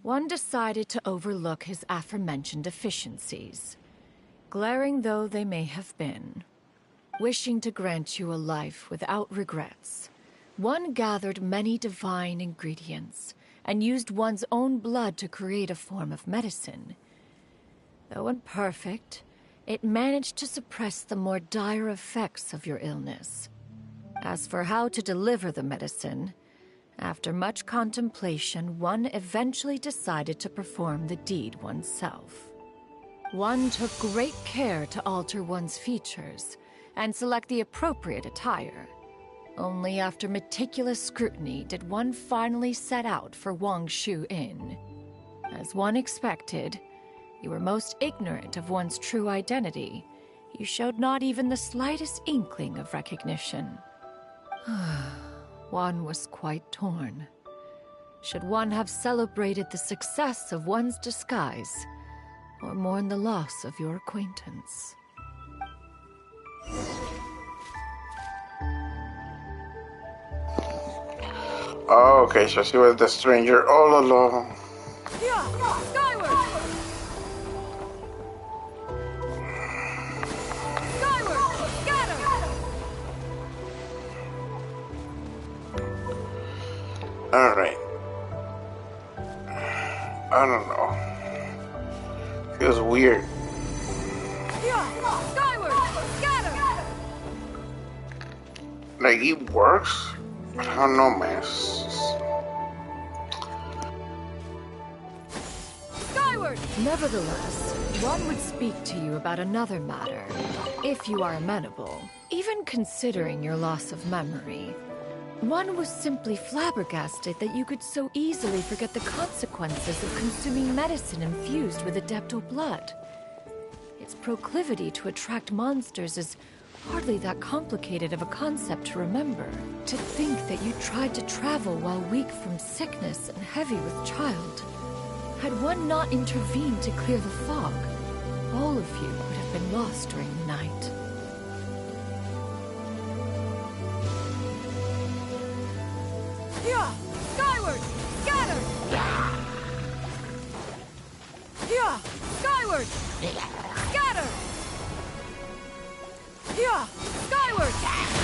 one decided to overlook his aforementioned deficiencies, glaring though they may have been. Wishing to grant you a life without regrets, one gathered many divine ingredients and used one's own blood to create a form of medicine. Though imperfect, it managed to suppress the more dire effects of your illness. As for how to deliver the medicine, after much contemplation, one eventually decided to perform the deed oneself. One took great care to alter one's features and select the appropriate attire. Only after meticulous scrutiny did one finally set out for Wangshu Inn. As one expected, you were most ignorant of one's true identity. You showed not even the slightest inkling of recognition. One was quite torn. Should one have celebrated the success of one's disguise, or mourn the loss of your acquaintance? Oh, okay, so she was the stranger all along. Yeah, skyward! Skyward! Scatter! Alright. I don't know. Feels weird. Yeah, skyward! Scatter! Like, it works? I don't know, man. Skyward! Nevertheless, one would speak to you about another matter, if you are amenable. Even considering your loss of memory, one was simply flabbergasted that you could so easily forget the consequences of consuming medicine infused with Adeptal blood. Its proclivity to attract monsters is hardly that complicated of a concept to remember. To think that you tried to travel while weak from sickness and heavy with child. Had one not intervened to clear the fog, all of you would have been lost during the night. Yeah! Skyward! Scatter! Yeah! Skyward! Scatter! Yeah! Skyward! Skyward!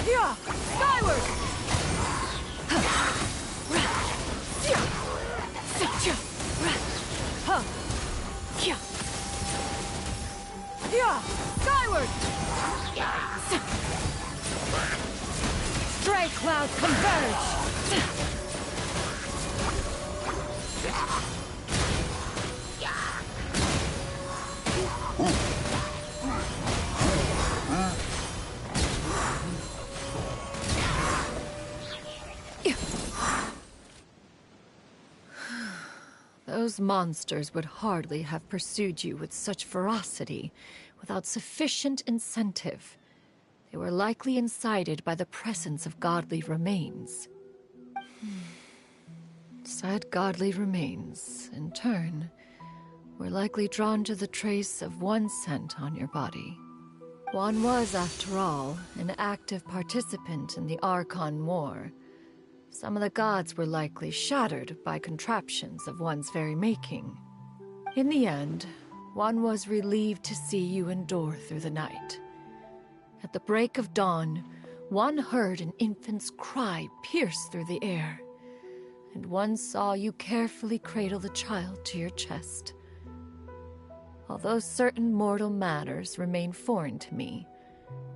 Yeah! Skyward! Yeah! Skyward! Stray clouds converge! Those monsters would hardly have pursued you with such ferocity without sufficient incentive. They were likely incited by the presence of godly remains. Said godly remains, in turn, were likely drawn to the trace of one scent on your body. One was, after all, an active participant in the Archon War. Some of the gods were likely shattered by contraptions of one's very making. In the end, one was relieved to see you endure through the night. At the break of dawn, one heard an infant's cry pierce through the air, and one saw you carefully cradle the child to your chest. Although certain mortal matters remain foreign to me,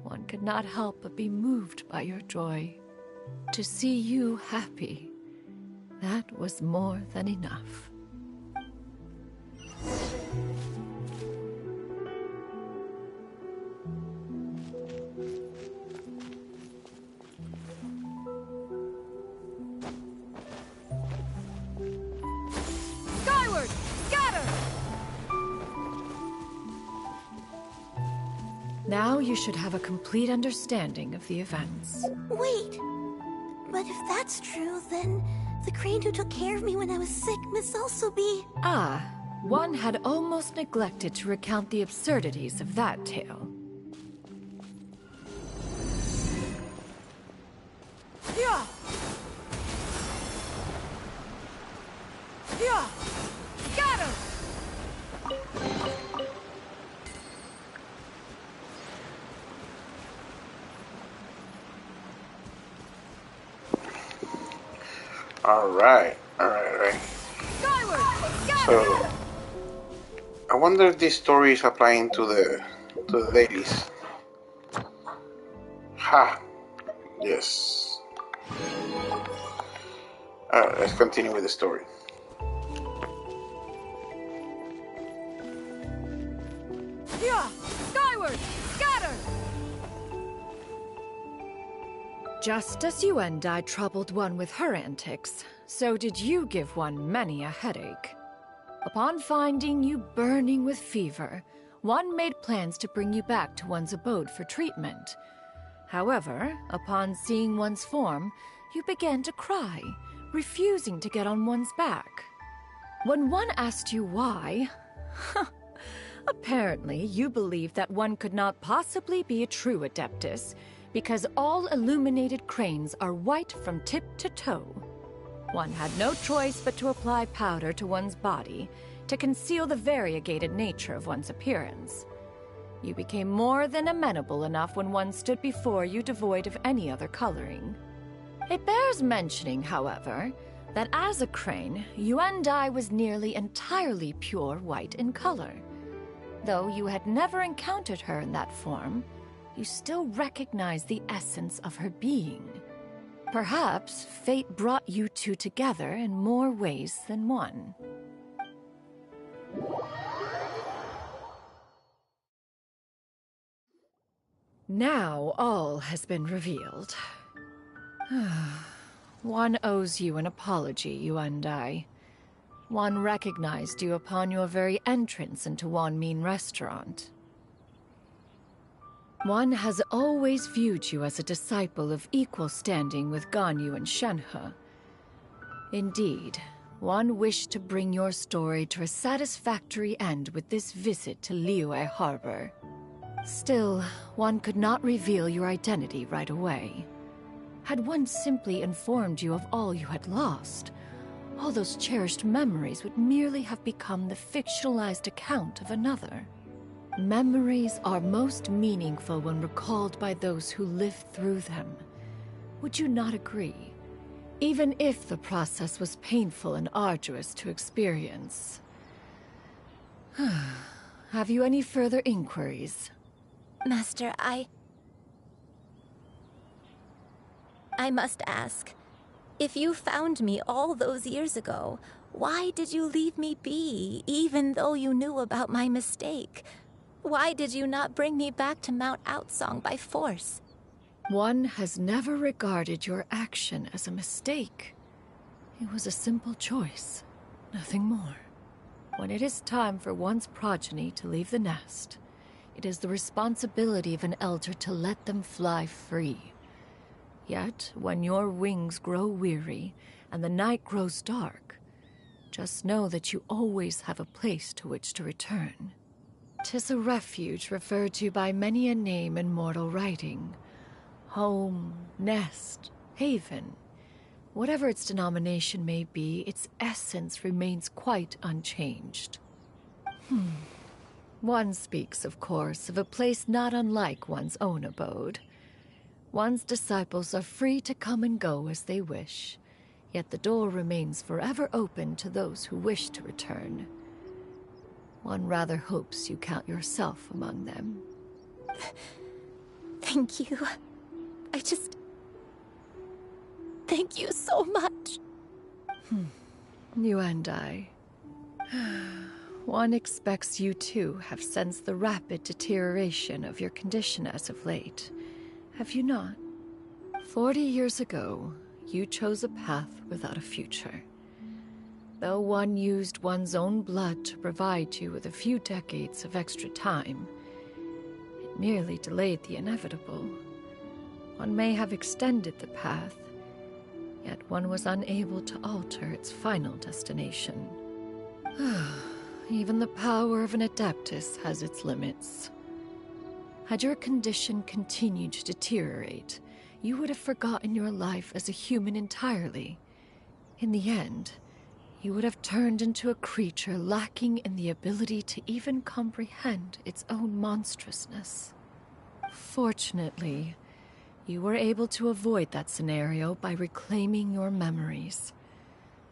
one could not help but be moved by your joy. To see you happy, that was more than enough. Skyward! Scatter! Now you should have a complete understanding of the events. Wait! But if that's true, then the crane who took care of me when I was sick must also be... Ah, one had almost neglected to recount the absurdities of that tale. Yeah! Alright. So, I wonder if this story is applying to the ladies. Ha! Yes. Alright, let's continue with the story. Yeah! Skyward! Scatter! Just as Yuendai troubled one with her antics, so did you give one many a headache. Upon finding you burning with fever, one made plans to bring you back to one's abode for treatment. However, upon seeing one's form, you began to cry, refusing to get on one's back. When one asked you why, apparently you believed that one could not possibly be a true Adeptus, because all illuminated cranes are white from tip to toe. One had no choice but to apply powder to one's body to conceal the variegated nature of one's appearance. You became more than amenable enough when one stood before you devoid of any other coloring. It bears mentioning, however, that as a crane, Yuendai was nearly entirely pure white in color. Though you had never encountered her in that form, you still recognized the essence of her being. Perhaps fate brought you two together in more ways than one. Now all has been revealed. One owes you an apology, Yuendai. One recognized you upon your very entrance into Wanmin restaurant. One has always viewed you as a disciple of equal standing with Ganyu and Shenhe. Indeed, one wished to bring your story to a satisfactory end with this visit to Liyue Harbor. Still, one could not reveal your identity right away. Had one simply informed you of all you had lost, all those cherished memories would merely have become the fictionalized account of another. Memories are most meaningful when recalled by those who lived through them. Would you not agree? Even if the process was painful and arduous to experience. Have you any further inquiries? Master, I must ask, if you found me all those years ago, why did you leave me be, even though you knew about my mistake? Why did you not bring me back to Mount Outsong by force? One has never regarded your action as a mistake. It was a simple choice, nothing more. When it is time for one's progeny to leave the nest, it is the responsibility of an elder to let them fly free. Yet, when your wings grow weary and the night grows dark, just know that you always have a place to which to return. 'Tis a refuge referred to by many a name in mortal writing. Home, nest, haven. Whatever its denomination may be, its essence remains quite unchanged. One speaks, of course, of a place not unlike one's own abode. One's disciples are free to come and go as they wish, yet the door remains forever open to those who wish to return. One rather hopes you count yourself among them. Thank you. Thank you so much. You and I. One expects you too have sensed the rapid deterioration of your condition as of late. Have you not? 40 years ago, you chose a path without a future. Though one used one's own blood to provide you with a few decades of extra time, it merely delayed the inevitable. One may have extended the path, yet one was unable to alter its final destination. Even the power of an Adeptus has its limits. Had your condition continued to deteriorate, you would have forgotten your life as a human entirely. In the end, you would have turned into a creature lacking in the ability to even comprehend its own monstrousness. Fortunately, you were able to avoid that scenario by reclaiming your memories.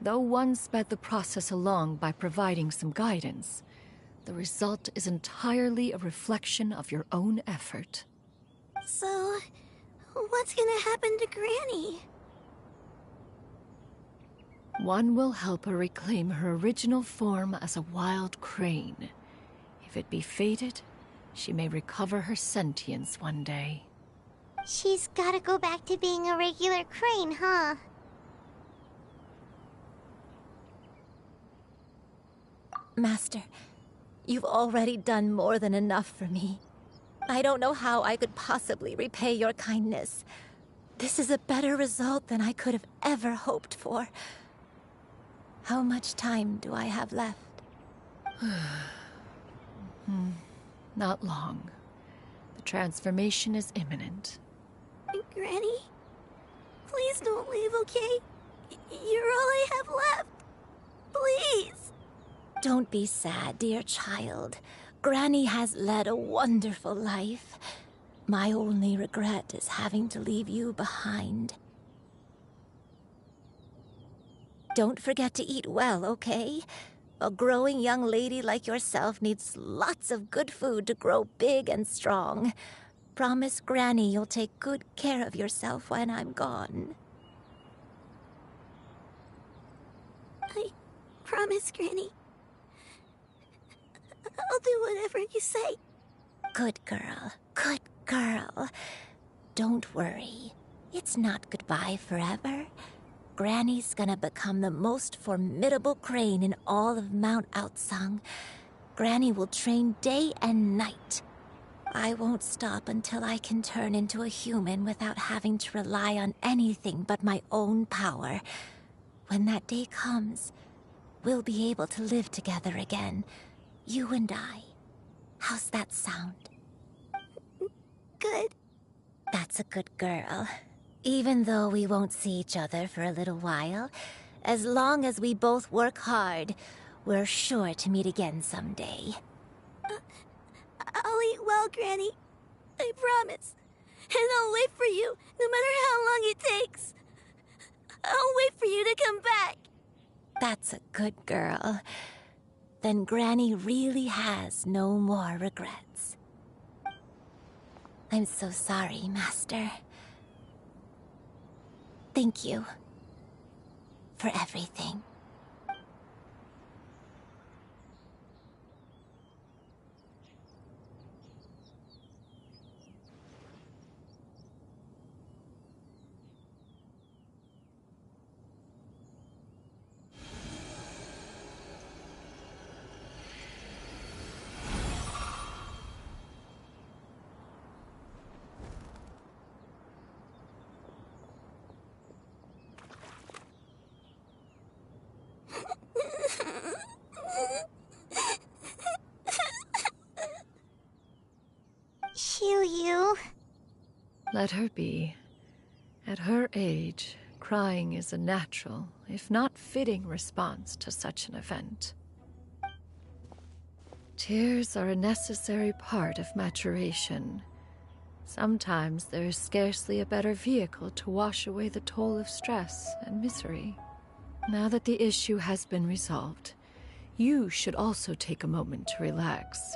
Though one sped the process along by providing some guidance, the result is entirely a reflection of your own effort. So, what's gonna happen to Granny? One will help her reclaim her original form as a wild crane. If it be fated, she may recover her sentience one day. She's gotta go back to being a regular crane, huh? Master, you've already done more than enough for me. I don't know how I could possibly repay your kindness. This is a better result than I could have ever hoped for. How much time do I have left? Not long. The transformation is imminent. Granny? Please don't leave, okay? You're all I have left. Please! Don't be sad, dear child. Granny has led a wonderful life. My only regret is having to leave you behind. Don't forget to eat well, okay? A growing young lady like yourself needs lots of good food to grow big and strong. Promise Granny you'll take good care of yourself when I'm gone. I promise, Granny. I'll do whatever you say. Good girl. Good girl. Don't worry. It's not goodbye forever. Granny's gonna become the most formidable crane in all of Mount Outsung. Granny will train day and night. I won't stop until I can turn into a human without having to rely on anything but my own power. When that day comes, we'll be able to live together again. You and I. How's that sound? Good. That's a good girl. Even though we won't see each other for a little while, as long as we both work hard, we're sure to meet again someday. I'll eat well, Granny. I promise. And I'll wait for you, no matter how long it takes. I'll wait for you to come back. That's a good girl. Then Granny really has no more regrets. I'm so sorry, Master. Thank you for everything. Xiu-Yu. Let her be. At her age, crying is a natural, if not fitting, response to such an event. Tears are a necessary part of maturation. Sometimes there is scarcely a better vehicle to wash away the toll of stress and misery. Now that the issue has been resolved, you should also take a moment to relax.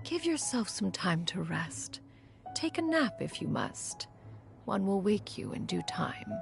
Give yourself some time to rest. Take a nap if you must. One will wake you in due time.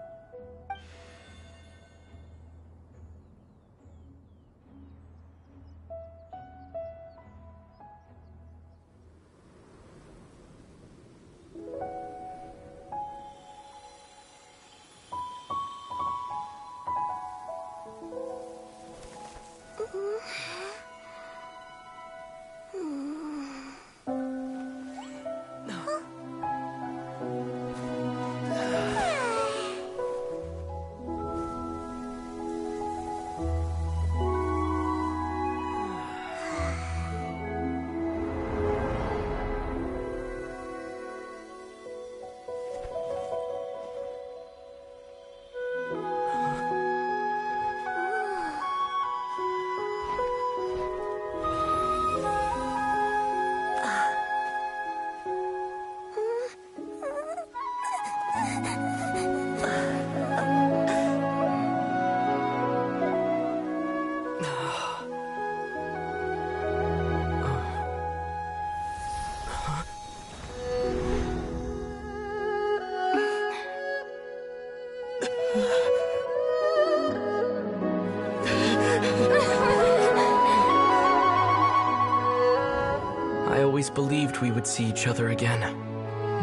believed we would see each other again,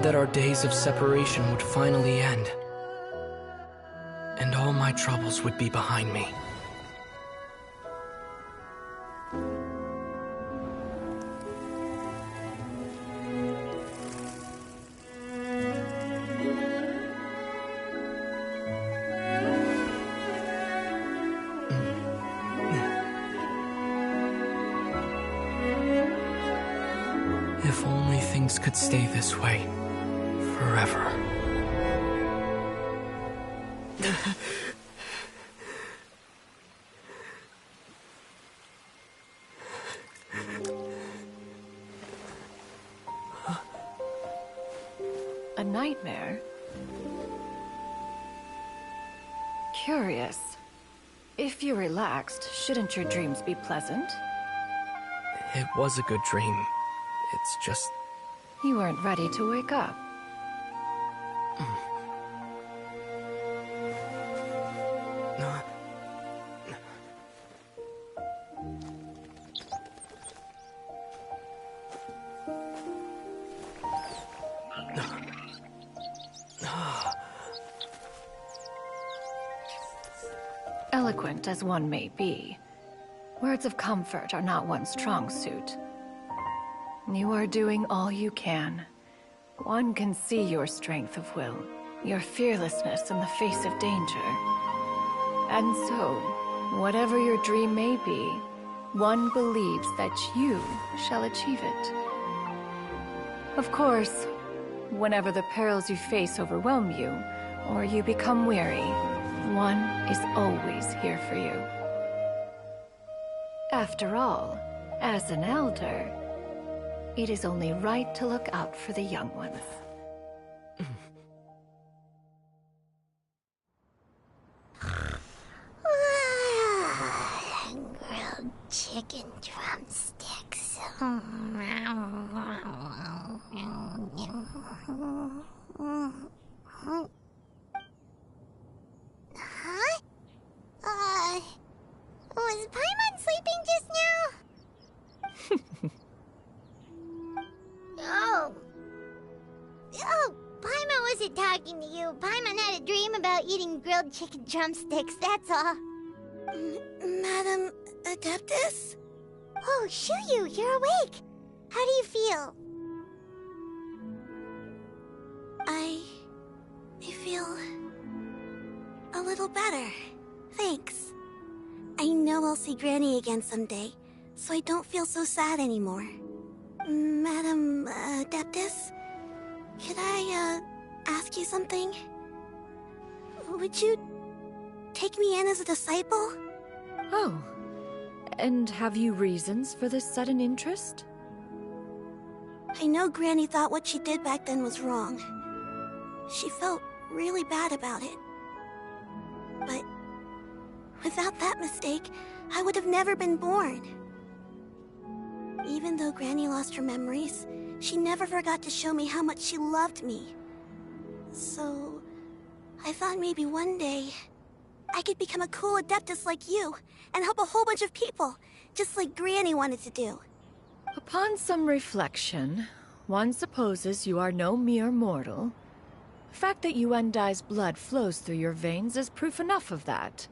that our days of separation would finally end, and all my troubles would be behind me. If only things could stay this way forever. A nightmare? Curious. If you're relaxed, shouldn't your dreams be pleasant? It was a good dream. It's just... You weren't ready to wake up. Eloquent as one may be, words of comfort are not one's strong suit. You are doing all you can. One can see your strength of will, your fearlessness in the face of danger. And so, whatever your dream may be, one believes that you shall achieve it. Of course, whenever the perils you face overwhelm you, or you become weary, one is always here for you. After all, as an elder, it is only right to look out for the young ones. Grilled chicken drumsticks. Huh? Was Paimon sleeping just now? Oh, Paimon wasn't talking to you. Paimon had a dream about eating grilled chicken drumsticks, that's all. Madam Adeptus? Oh, Shuyu, you're awake. How do you feel? I feel a little better. Thanks. I know I'll see Granny again someday, so I don't feel so sad anymore. Madam Adeptus, could I ask you something? Would you take me in as a disciple? Oh, and have you reasons for this sudden interest? I know Granny thought what she did back then was wrong. She felt really bad about it. But without that mistake, I would have never been born. Even though Granny lost her memories, she never forgot to show me how much she loved me. So, I thought maybe one day, I could become a cool Adeptus like you, and help a whole bunch of people, just like Granny wanted to do. Upon some reflection, one supposes you are no mere mortal. The fact that Yuendai's blood flows through your veins is proof enough of that.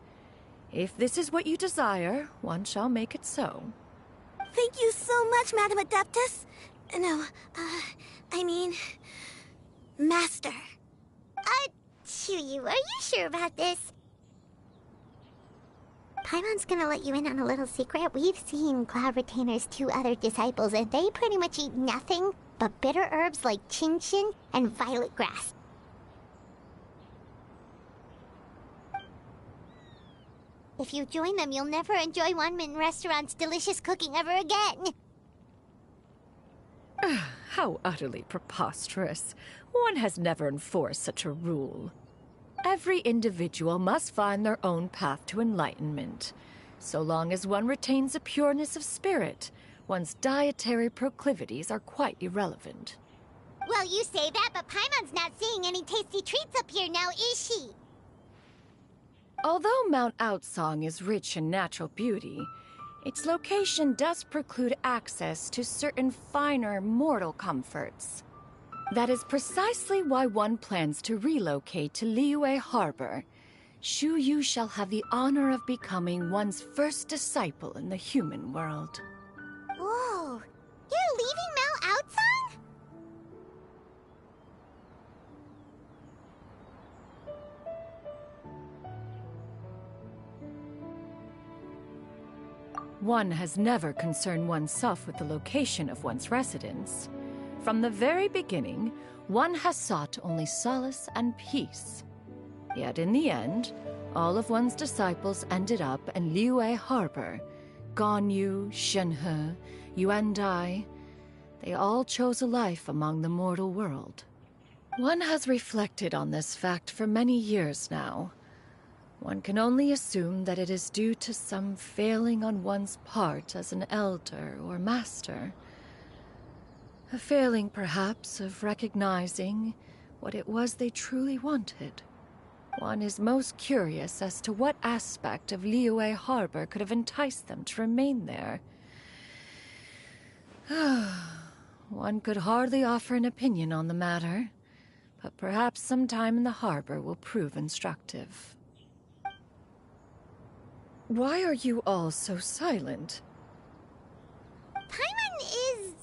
If this is what you desire, one shall make it so. Thank you so much, Madam Adeptus. No, I mean... Master. Shuyu, are you sure about this? Paimon's gonna let you in on a little secret. We've seen Cloud Retainer's 2 other disciples, and they pretty much eat nothing but bitter herbs like chin-chin and violet grass. If you join them, you'll never enjoy Wanmin Restaurant's delicious cooking ever again. How utterly preposterous. One has never enforced such a rule. Every individual must find their own path to enlightenment. So long as one retains a pureness of spirit, one's dietary proclivities are quite irrelevant. Well, you say that, but Paimon's not seeing any tasty treats up here now, is she? Although Mount Outsong is rich in natural beauty, Its location does preclude access to certain finer mortal comforts. That is precisely why one plans to relocate to Liyue Harbor. Shu Yu shall have the honor of becoming one's first disciple in the human world. Whoa! You're leaving Mao Outsang? One has never concerned oneself with the location of one's residence. From the very beginning, one has sought only solace and peace. Yet in the end, all of one's disciples ended up in Liyue Harbor. Ganyu, Shenhe, Yuandai, they all chose a life among the mortal world. One has reflected on this fact for many years now. One can only assume that it is due to some failing on one's part as an elder or master. A failing, perhaps, of recognizing what it was they truly wanted. One is most curious as to what aspect of Liyue Harbor could have enticed them to remain there. One could hardly offer an opinion on the matter, but perhaps some time in the harbor will prove instructive. Why are you all so silent? Paimon is,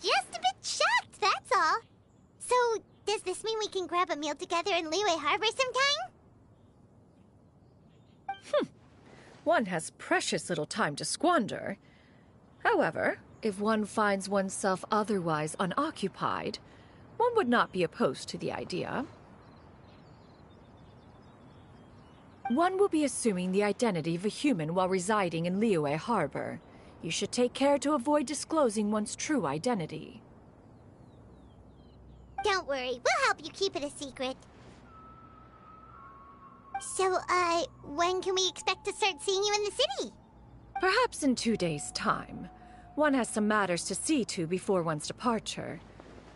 just a bit shocked, that's all. So, does this mean we can grab a meal together in Liyue Harbor sometime? One has precious little time to squander. However, if one finds oneself otherwise unoccupied, one would not be opposed to the idea. One will be assuming the identity of a human while residing in Liyue Harbor. You should take care to avoid disclosing one's true identity. Don't worry, we'll help you keep it a secret. So, when can we expect to start seeing you in the city? Perhaps in 2 days' time. One has some matters to see to before one's departure.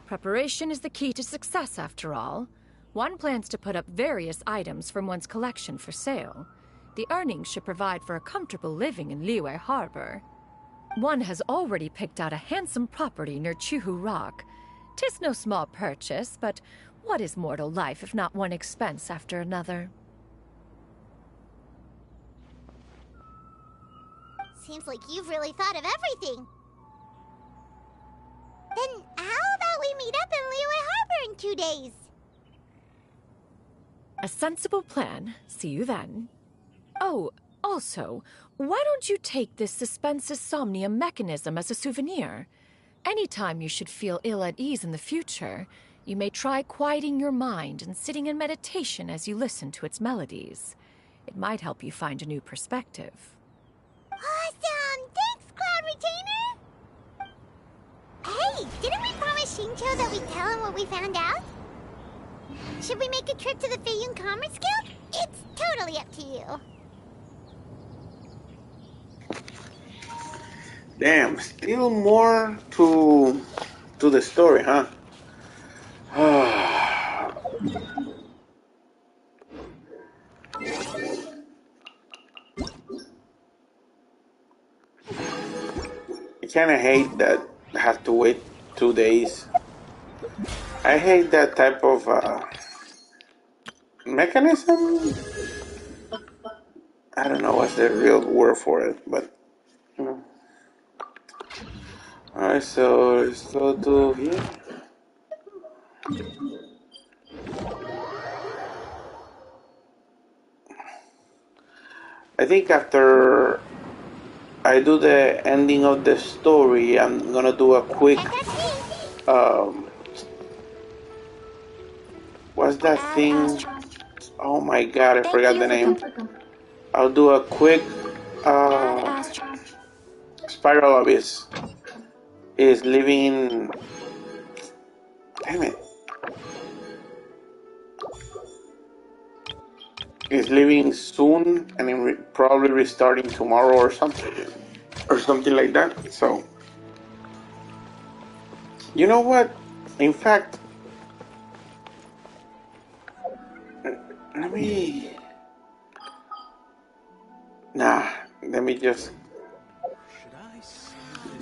Preparation is the key to success, after all. One plans to put up various items from one's collection for sale. The earnings should provide for a comfortable living in Liyue Harbor. One has already picked out a handsome property near Chuhu Rock. 'Tis no small purchase, but what is mortal life if not one expense after another? Seems like you've really thought of everything. Then how about we meet up in Liyue Harbor in 2 days? A sensible plan. See you then. Oh, also, why don't you take this suspense insomnia mechanism as a souvenir? Anytime you should feel ill at ease in the future, you may try quieting your mind and sitting in meditation as you listen to its melodies. It might help you find a new perspective. Awesome! Thanks, Cloud Retainer! Hey, didn't we promise Shincho that we'd tell him what we found out? Should we make a trip to the Feiyun Commerce Guild? It's totally up to you. Damn, still more to the story, huh? I kind of hate that I have to wait 2 days. I hate that type of mechanism. I don't know what's the real word for it, but you know. Alright, so let's go to here. I think after I do the ending of the story, I'm gonna do a quick what's that thing? Oh my god, I forgot the name. I'll do a quick Spiral Abyss is living. Damn it. Is leaving soon and probably restarting tomorrow or something like that. So, you know what? In fact, let me. Nah, Let me just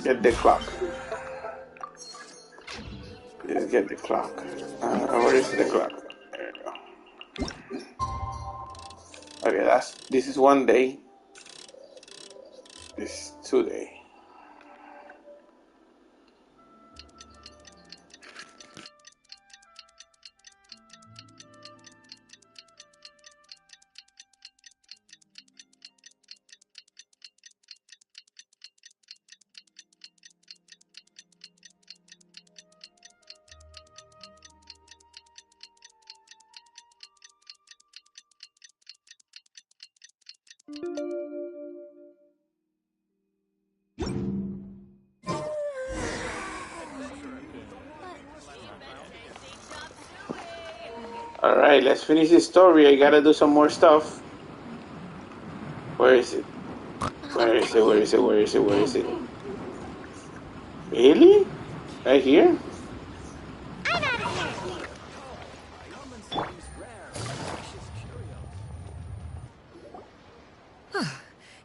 get the clock. Let's get the clock. Where is the clock? There you go. Okay, this is 1 day. This is 2 days. Alright, let's finish this story. I gotta do some more stuff. Where is it? Where is it? Where is it? Where is it? Where is it? Really? Right here?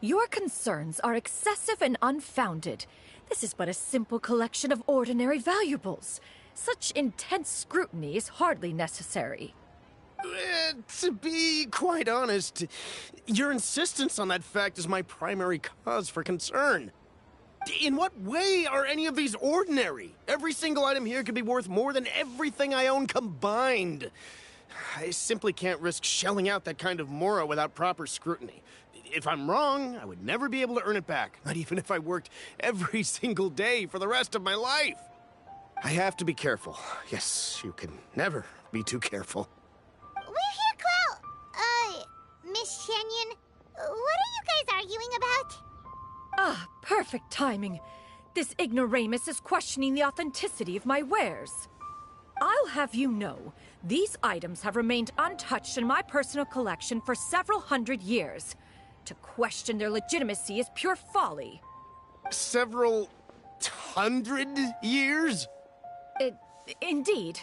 Your concerns are excessive and unfounded. This is but a simple collection of ordinary valuables. Such intense scrutiny is hardly necessary. To be quite honest, your insistence on that fact is my primary cause for concern. In what way are any of these ordinary? Every single item here could be worth more than everything I own combined. I simply can't risk shelling out that kind of mora without proper scrutiny. If I'm wrong, I would never be able to earn it back, not even if I worked every single day for the rest of my life. I have to be careful. Yes, you can never be too careful. We're here, Clow. Miss Shenyan, what are you guys arguing about? Ah, perfect timing. This ignoramus is questioning the authenticity of my wares. I'll have you know, these items have remained untouched in my personal collection for several hundred years. To question their legitimacy is pure folly. Several hundred years? Indeed.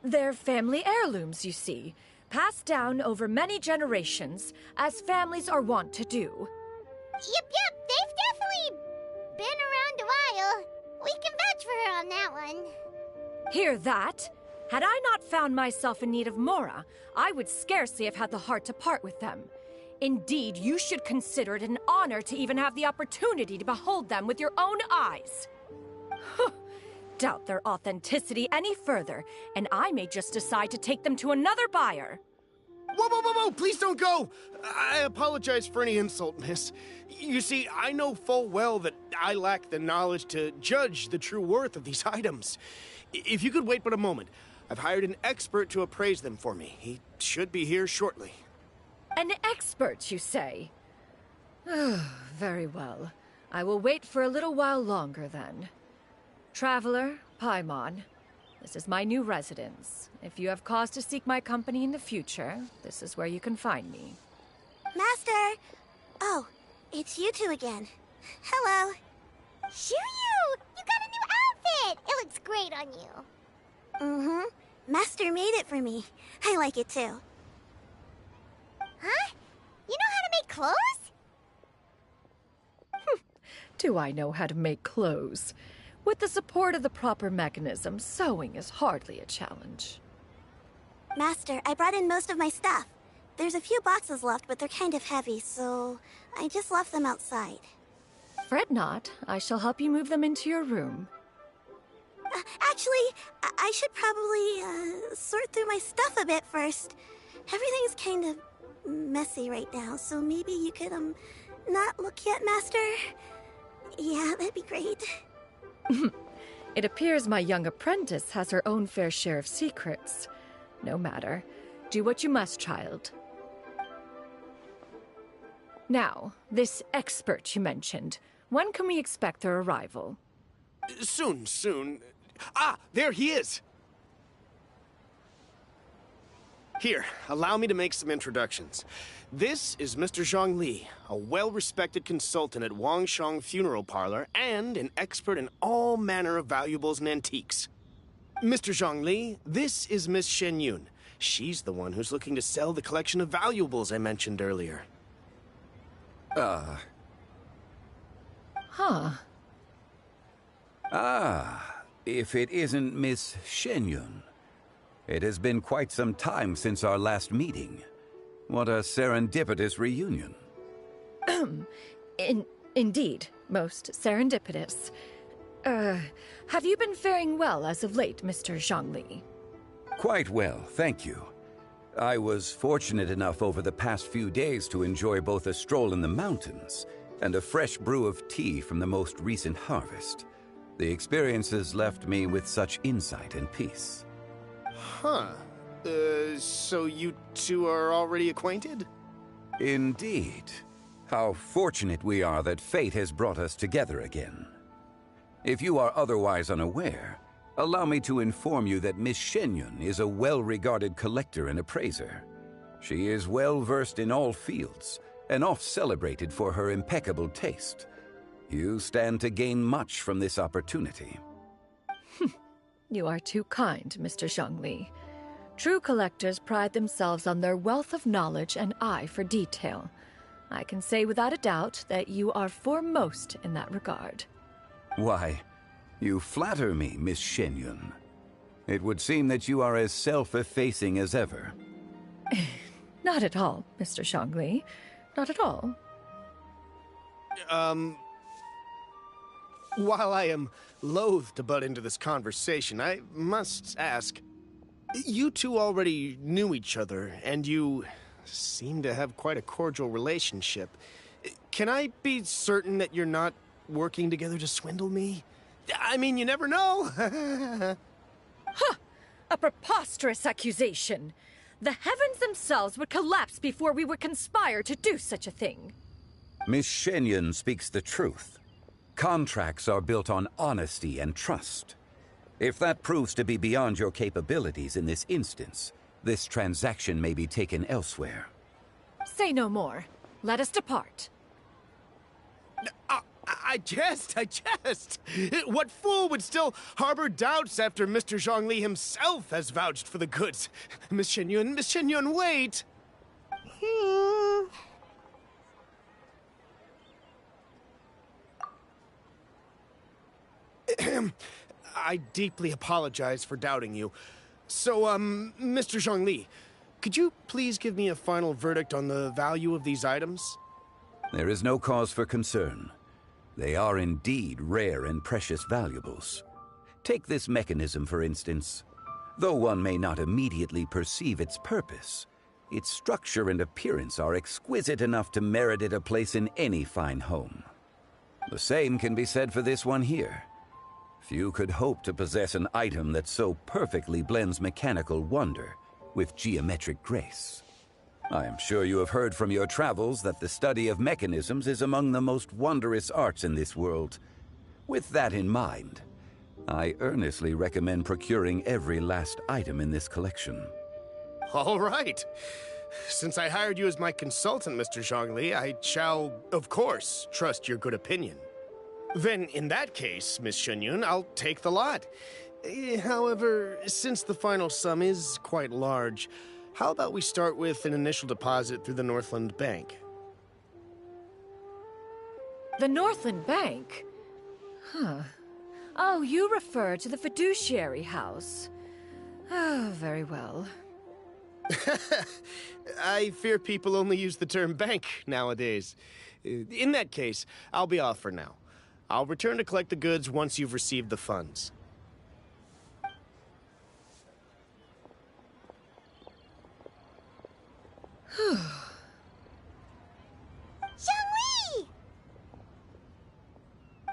They're family heirlooms, you see, passed down over many generations, as families are wont to do. Yep, they've definitely been around a while. We can vouch for her on that one. Hear that? Had I not found myself in need of mora, I would scarcely have had the heart to part with them. Indeed, you should consider it an honor to even have the opportunity to behold them with your own eyes. Doubt their authenticity any further, and I may just decide to take them to another buyer. Whoa, please don't go! I apologize for any insult, miss. You see, I know full well that I lack the knowledge to judge the true worth of these items. If you could wait but a moment, I've hired an expert to appraise them for me. He should be here shortly. An expert, you say? Very well. I will wait for a little while longer, then. Traveler, Paimon, this is my new residence. If you have cause to seek my company in the future, this is where you can find me. Master! Oh, it's you two again. Hello. Shiryu! You got a new outfit! It looks great on you. Mm-hmm. Master made it for me. I like it too. Huh? You know how to make clothes? Do I know how to make clothes? With the support of the proper mechanism, sewing is hardly a challenge. Master, I brought in most of my stuff. There's a few boxes left, but they're kind of heavy, so I just left them outside. Fret not. I shall help you move them into your room. Actually, I should probably sort through my stuff a bit first. Everything's kind of messy right now, so maybe you could, not look yet, Master? Yeah, that'd be great. It appears my young apprentice has her own fair share of secrets. No matter. Do what you must, child. Now, this expert you mentioned, when can we expect their arrival? Soon. Ah, there he is! Here, allow me to make some introductions. This is Mr. Zhongli, a well-respected consultant at Wangshang Funeral Parlor and an expert in all manner of valuables and antiques. Mr. Zhongli, this is Miss Shenyun. She's the one who's looking to sell the collection of valuables I mentioned earlier. Huh. If it isn't Miss Shenyun. It has been quite some time since our last meeting. What a serendipitous reunion. Indeed, most serendipitous. Have you been faring well as of late, Mr. Zhongli? Quite well, thank you. I was fortunate enough over the past few days to enjoy both a stroll in the mountains and a fresh brew of tea from the most recent harvest. The experiences left me with such insight and peace. Huh. So you two are already acquainted? Indeed. How fortunate we are that fate has brought us together again. If you are otherwise unaware, allow me to inform you that Miss Shenyun is a well-regarded collector and appraiser. She is well-versed in all fields, and oft-celebrated for her impeccable taste. You stand to gain much from this opportunity. You are too kind, Mr. Zhongli. True collectors pride themselves on their wealth of knowledge and eye for detail. I can say without a doubt that you are foremost in that regard. Why, you flatter me, Miss Shenyun. It would seem that you are as self-effacing as ever. Not at all, Mr. Zhongli. Not at all. While I am loath to butt into this conversation, I must ask, you two already knew each other, and you seem to have quite a cordial relationship. Can I be certain that you're not working together to swindle me? I mean, you never know. Huh! A preposterous accusation. The heavens themselves would collapse before we would conspire to do such a thing. Miss Shenyun speaks the truth. Contracts are built on honesty and trust. If that proves to be beyond your capabilities in this instance, this transaction may be taken elsewhere. Say no more. Let us depart. I jest. What fool would still harbor doubts after Mr. Zhongli himself has vouched for the goods? Miss Shenyun, wait! I deeply apologize for doubting you. So, Mr. Zhongli, could you please give me a final verdict on the value of these items? There is no cause for concern. They are indeed rare and precious valuables. Take this mechanism, for instance. Though one may not immediately perceive its purpose, its structure and appearance are exquisite enough to merit it a place in any fine home. The same can be said for this one here. Few could hope to possess an item that so perfectly blends mechanical wonder with geometric grace. I am sure you have heard from your travels that the study of mechanisms is among the most wondrous arts in this world. With that in mind, I earnestly recommend procuring every last item in this collection. All right. Since I hired you as my consultant, Mr. Zhongli, I shall, of course, trust your good opinion. Then, in that case, Miss Shenyun, I'll take the lot. However, since the final sum is quite large, how about we start with an initial deposit through the Northland Bank? The Northland Bank? Huh. Oh, you refer to the fiduciary house. Oh, very well. I fear people only use the term bank nowadays. In that case, I'll be off for now. I'll return to collect the goods once you've received the funds. Zhongli!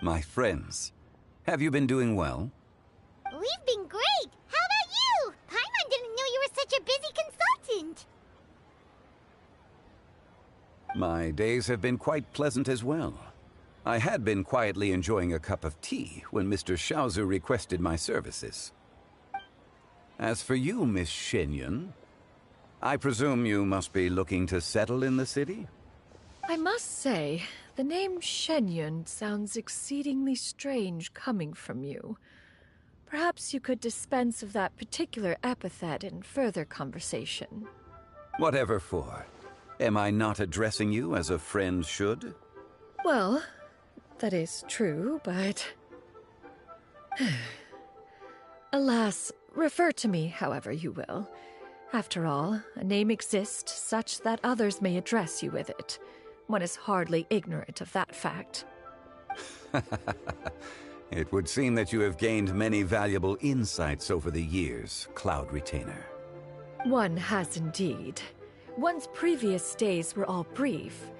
My friends, have you been doing well? We've been great! How about you? Paimon didn't know you were such a busy consultant! My days have been quite pleasant as well. I had been quietly enjoying a cup of tea when Mr. Xiaozu requested my services. As for you, Miss Shenyun, I presume you must be looking to settle in the city? I must say, the name Shenyun sounds exceedingly strange coming from you. Perhaps you could dispense of that particular epithet in further conversation. Whatever for. Am I not addressing you as a friend should? Well, that is true, but... Alas, refer to me however you will. After all, a name exists such that others may address you with it. One is hardly ignorant of that fact. It would seem that you have gained many valuable insights over the years, Cloud Retainer. One has indeed. One's previous days were all brief.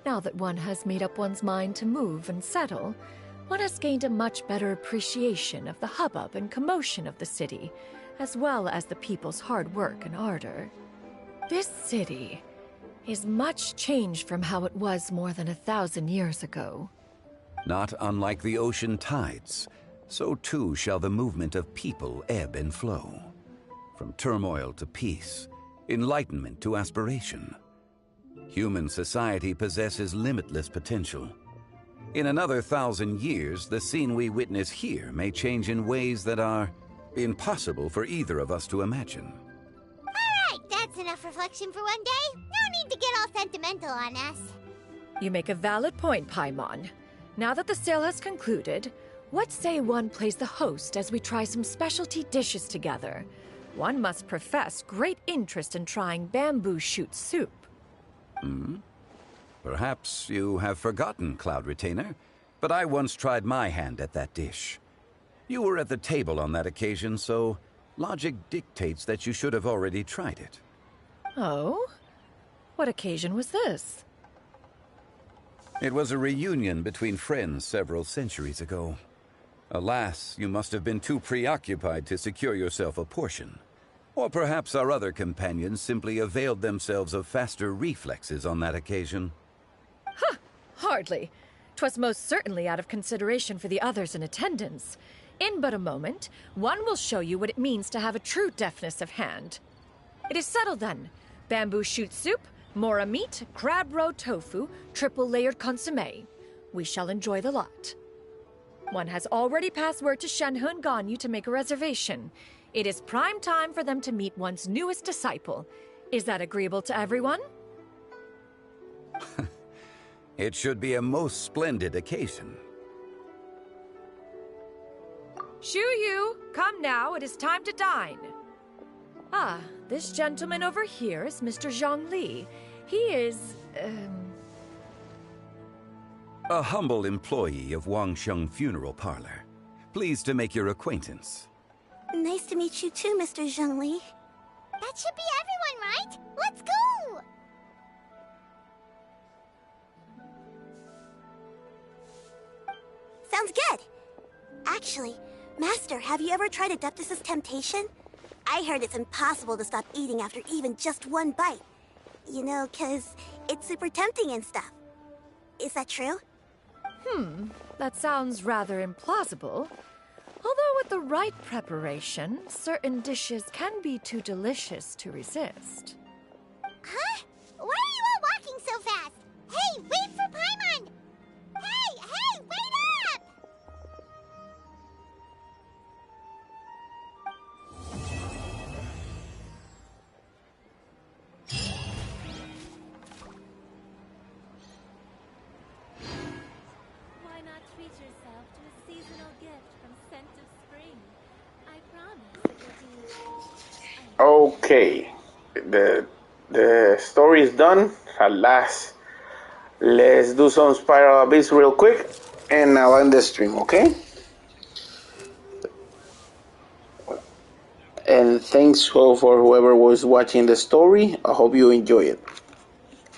Now that one has made up one's mind to move and settle, one has gained a much better appreciation of the hubbub and commotion of the city, as well as the people's hard work and ardor. This city is much changed from how it was more than 1,000 years ago. Not unlike the ocean tides, so too shall the movement of people ebb and flow. From turmoil to peace, enlightenment to aspiration. Human society possesses limitless potential. In another 1,000 years, the scene we witness here may change in ways that are impossible for either of us to imagine. Alright, that's enough reflection for one day. No need to get all sentimental on us. You make a valid point, Paimon. Now that the sale has concluded, what say one plays the host as we try some specialty dishes together? One must profess great interest in trying bamboo shoot soup. Perhaps you have forgotten, Cloud Retainer, but I once tried my hand at that dish. You were at the table on that occasion, so logic dictates that you should have already tried it. Oh? What occasion was this? It was a reunion between friends several centuries ago. Alas, you must have been too preoccupied to secure yourself a portion. Or perhaps our other companions simply availed themselves of faster reflexes on that occasion. Huh! Hardly. 'Twas most certainly out of consideration for the others in attendance. In but a moment, one will show you what it means to have a true deftness of hand. It is settled then. Bamboo shoot soup, mora meat, crab roe tofu, triple-layered consommé. We shall enjoy the lot. One has already passed word to Shenhe and Ganyu to make a reservation. It is prime time for them to meet one's newest disciple. Is that agreeable to everyone? It should be a most splendid occasion. Shu Yu, come now, it is time to dine. Ah, this gentleman over here is Mr. Zhang Li. He is, A humble employee of Wangsheng Funeral Parlor. Pleased to make your acquaintance. Nice to meet you too, Mr. Zhengli. That should be everyone, right? Let's go! Sounds good. Actually, Master, have you ever tried Adeptus' temptation? I heard it's impossible to stop eating after even just one bite. You know, 'cause it's super tempting and stuff. Is that true? That sounds rather implausible. Although with the right preparation, certain dishes can be too delicious to resist. Huh? Why are you all walking so fast? Hey, wait for Paimon! Hey, wait up! Why not treat yourself to a seasonal gift from Scent of Spring? I promise it will be... Okay, the story is done at last. Let's do some Spiral Abyss real quick, and I'll end the stream, okay? And thanks for whoever was watching the story. I hope you enjoy it.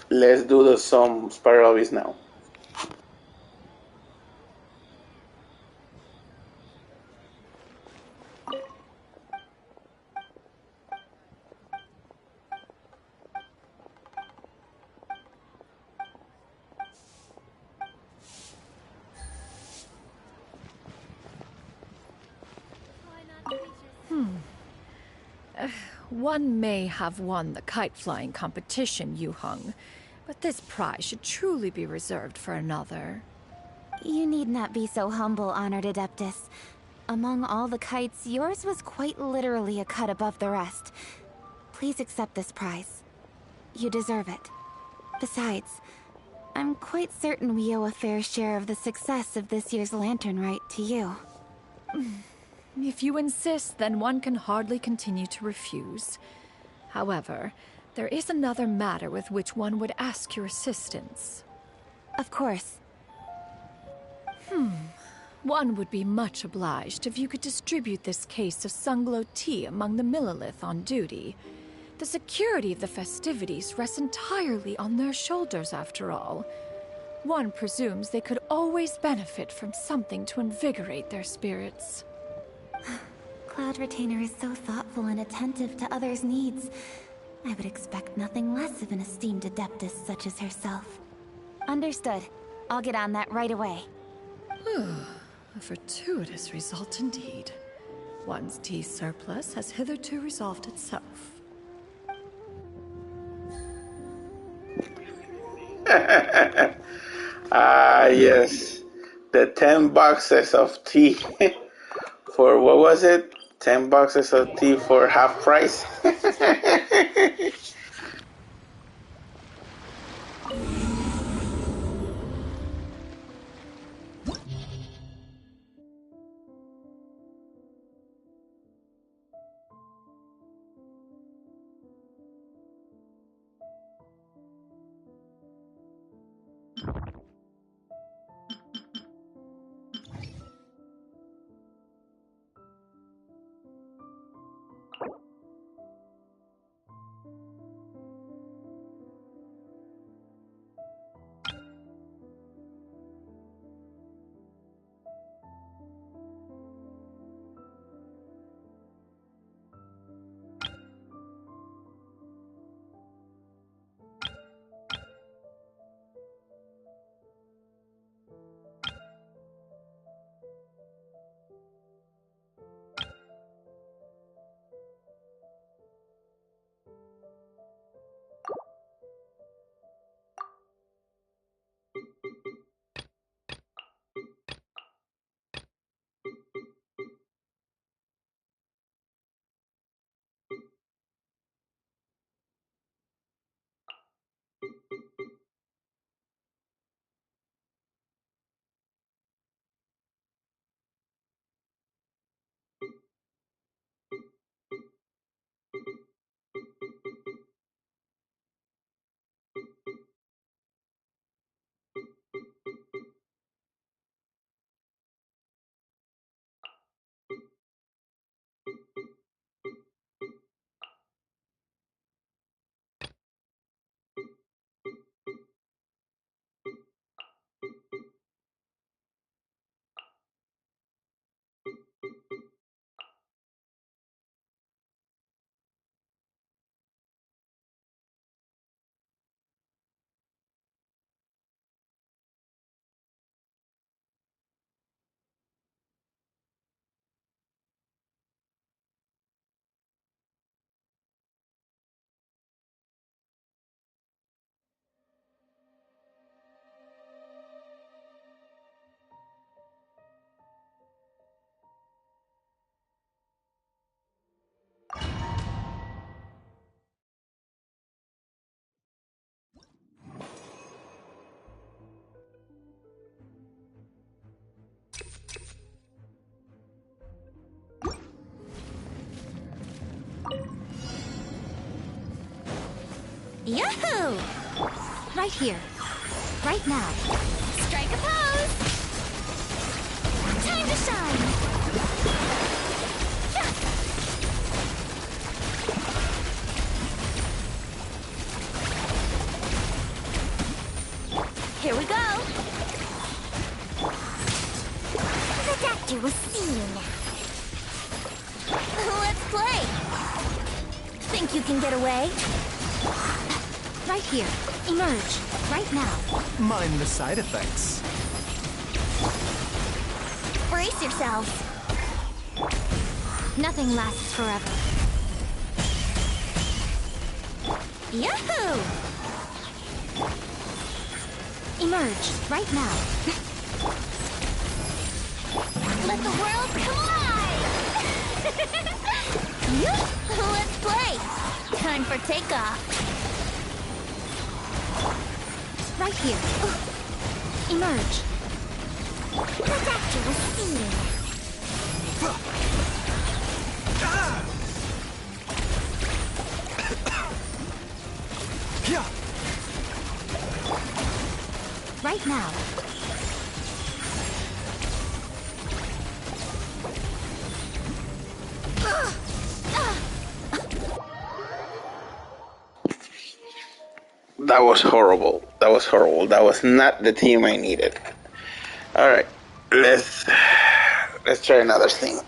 Let's do some Spiral Abyss now. One may have won the kite-flying competition, Yu Heng, but this prize should truly be reserved for another. You need not be so humble, honored Adeptus. Among all the kites, yours was quite literally a cut above the rest. Please accept this prize. You deserve it. Besides, I'm quite certain we owe a fair share of the success of this year's lantern rite to you. If you insist, then one can hardly continue to refuse. However, there is another matter with which one would ask your assistance. Of course. One would be much obliged if you could distribute this case of Sunglow tea among the Millilith on duty. The security of the festivities rests entirely on their shoulders, after all. One presumes they could always benefit from something to invigorate their spirits. Cloud Retainer is so thoughtful and attentive to others' needs. I would expect nothing less of an esteemed adeptess such as herself. Understood. I'll get on that right away. A fortuitous result indeed. One's tea surplus has hitherto resolved itself. Ah, yes. The 10 boxes of tea for, what was it? 10 boxes of tea for half price? Yahoo! Right here. Right now. Strike a pose! Time to shine! Yeah. Here we go! The doctor will see you now. Let's play! Think you can get away? Right here. Emerge. Right now. Mind the side effects. Brace yourselves. Nothing lasts forever. Yahoo! Emerge. Right now. Let the world collide! Let's play! Time for takeoff. Right here. Emerge. Let's actually see. Right now. That was horrible. That was horrible. That was not the team I needed. All right, let's try another thing.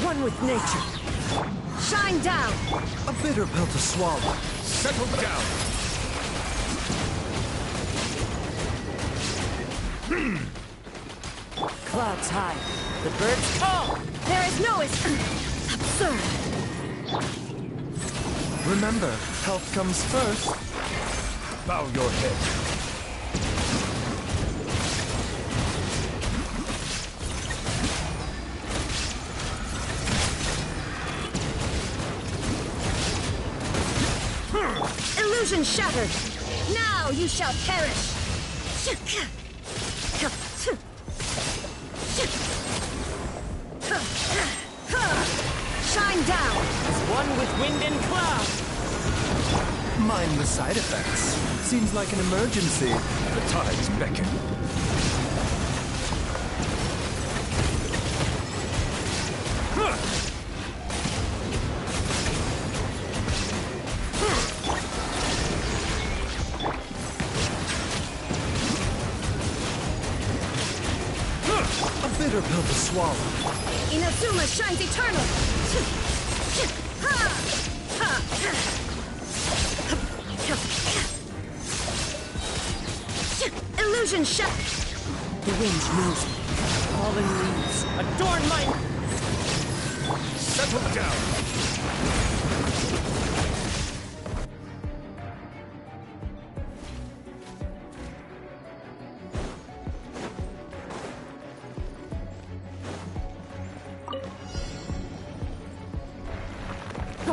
One with nature. Shine down! A bitter pill to swallow. Settle down! Clouds high. The birds call. There is no absurd. Remember, health comes first. Bow your head. Illusion shattered. Now you shall perish. Shine down as one with wind and cloud. Mind the side effects. Seems like an emergency. The tides beckon. A bitter pill to swallow. Inazuma shines eternal. Illusion shut. The wind knows me. Fallen leaves adorn my. Settle down.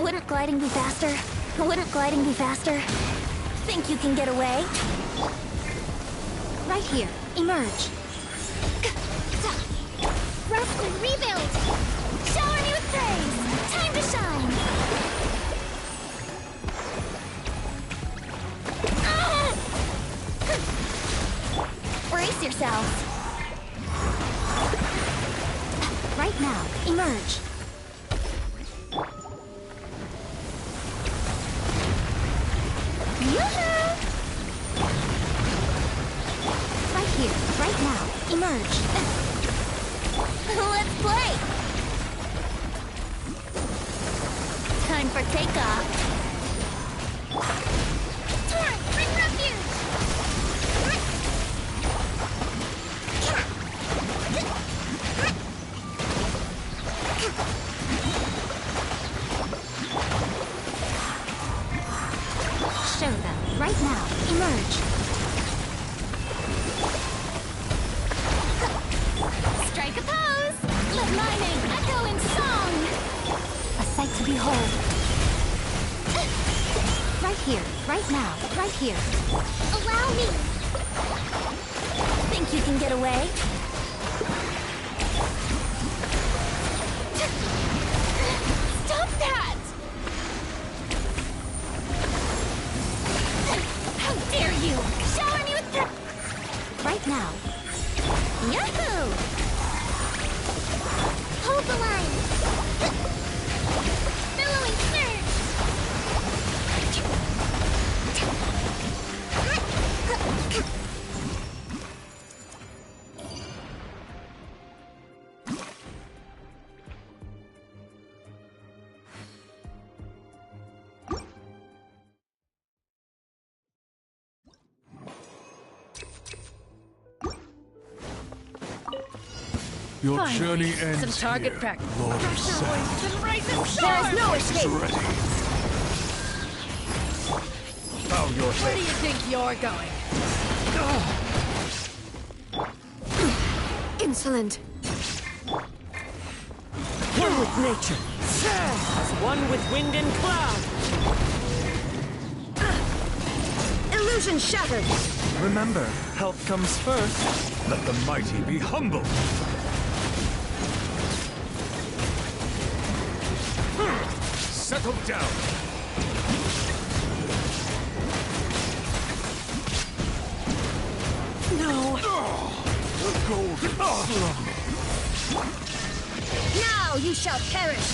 Wouldn't gliding be faster? Wouldn't gliding be faster? Think you can get away? Right here. Emerge. Rest and rebuild! Shower me with praise! Time to shine! Ah! Emerge. Let's play! Time for takeoff. Torrent, bring refuge! Show them. Right now. Emerge. Strike a pose! Let my name echo in song! A sight to behold. Right here. Right now. Right here. Allow me! Think you can get away? Stop that! How dare you! Shower me with Right now. Yahoo! Hold the line! Billowing surge! Your Finally, journey ends some target here, practice. Lord of Sand. There is no Is escape. ready. Bow your Where do head. you think you're going? Insolent. One with nature, as one with wind and cloud. Illusion shattered. Remember, health comes first. Let the mighty be humble. Settle down. No. The golden slumber. Now you shall perish.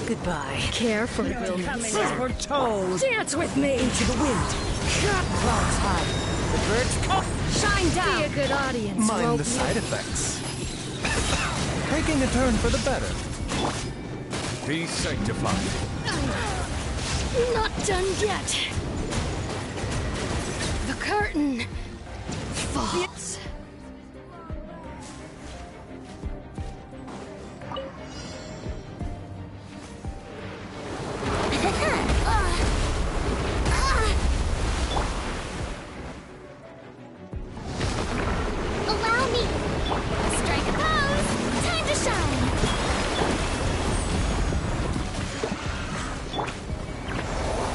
Goodbye. Care for Wilderness is foretold. Dance with me. Into the wind. Clouds high. The birds come. Shine down. Be a good audience. Mind won't the you? side effects. Taking a turn for the better. Be sanctified. Not done yet. The curtain falls. Allow me! Strike a pose! Time to shine!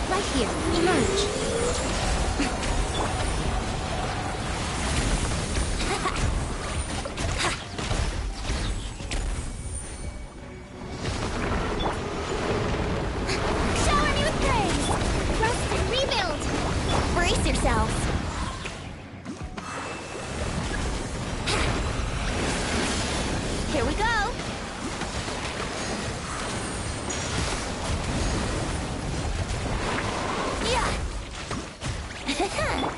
Right here. Emerge. Shower me with praise! Rest and rebuild! Brace yourselves! Here we go! Yeah.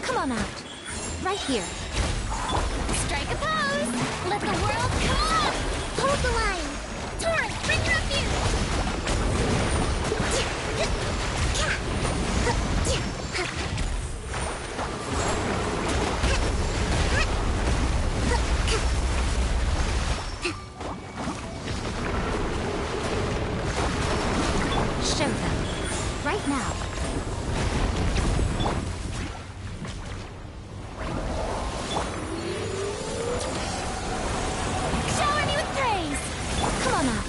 Come on out. Right here. Strike a pose! Let the world come up! Hold the line! Torrent, bring Show them. Right now. Shower me with praise! Come on out.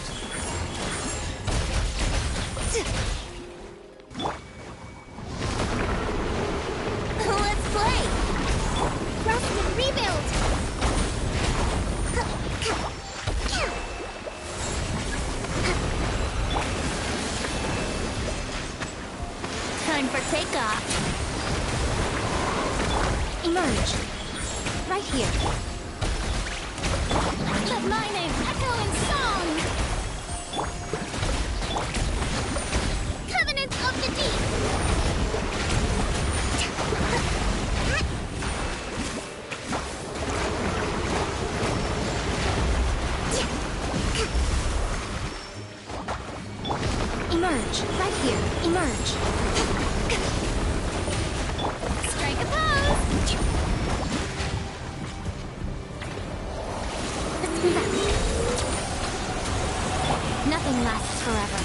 Let's play! Rest and rebuild! Time for takeoff! Emerge. Right here. Let my name echo the deep! Emerge, right here. Emerge. Strike a pose! Let's move out. Nothing lasts forever.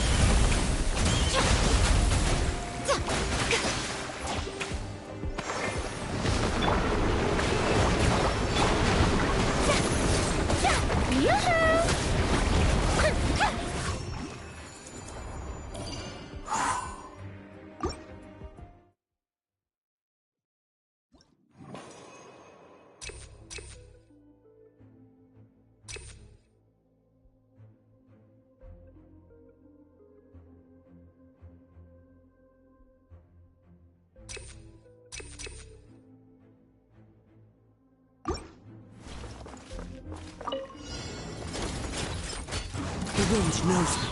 The wind knows me.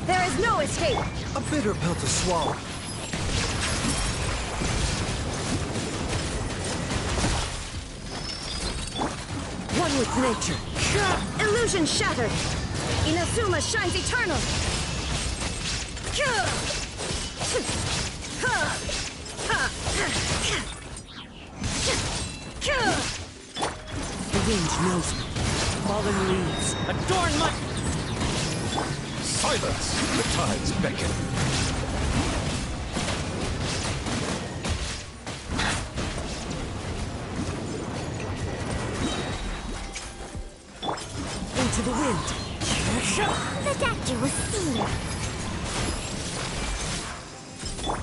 There is no escape! A bitter pill to swallow. One with nature. Illusion shattered! Inazuma shines eternal! The wind knows me. Fallen leaves adorn my... Silence! The tides beckon. Into the wind. The doctor was seen.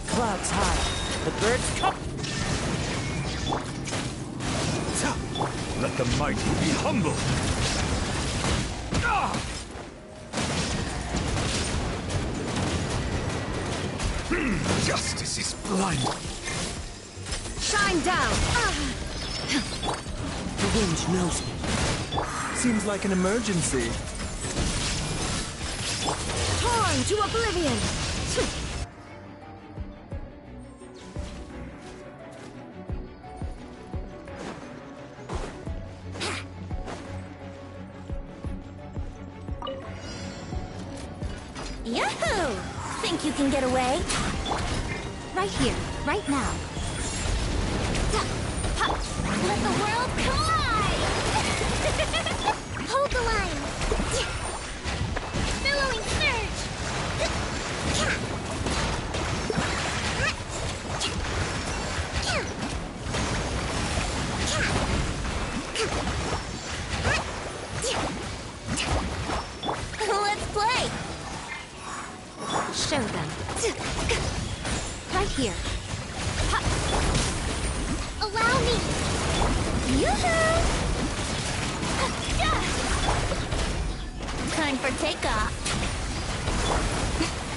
Clouds high. The birds come. Let the mighty be humble. Justice is blind. Shine down! The wind knows me. Seems like an emergency. Torn to oblivion! Yahoo! Think you can get away? Right here, right now. Let the world collide! Hold the line! Billowing surge! Let's play! Show them. Right here. Allow me! Yoo-hoo! Time for takeoff.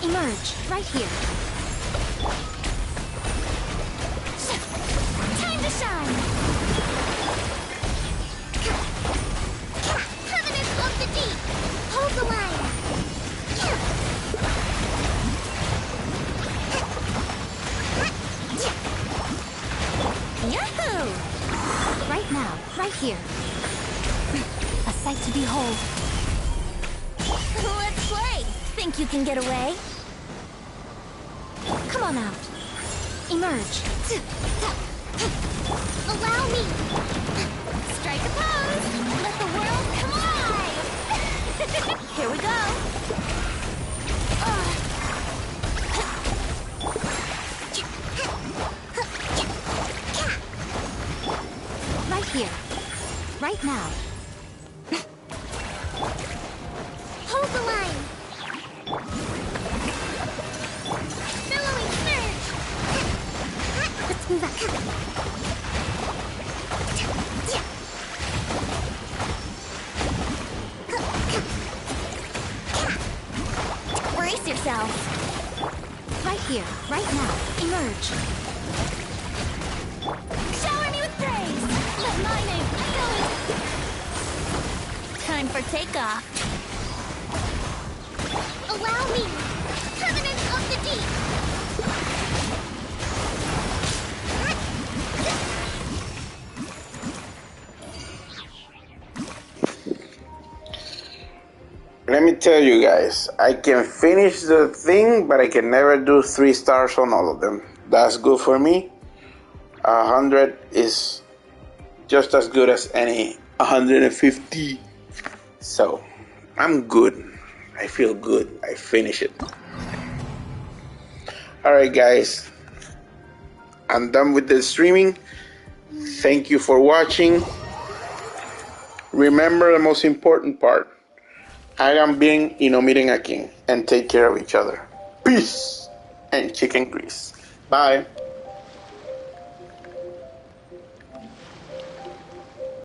Emerge, right here. Time to shine! Covenant of the deep! Hold the line! Yahoo! Right now, right here. A sight to behold. Let's play! Think you can get away? Come on out. Emerge. Allow me! Strike a pose! Let the world come alive! Here we go. Right here. Right now. Hold the line! Billowing surge! Let's move out. Brace yourself. Right here, right now. Emerge. Shower me with praise! Let my name echo! Time for takeoff. Allow me! Covenant of the deep! Let me tell you guys, I can finish the thing, but I can never do 3 stars on all of them. That's good for me. 100 is just as good as any 150. So, I'm good. I feel good. I finish it. Alright guys, I'm done with the streaming. Thank you for watching. Remember the most important part. Hagan bien y no miren a quién. And take care of each other. Peace and chicken grease. Bye.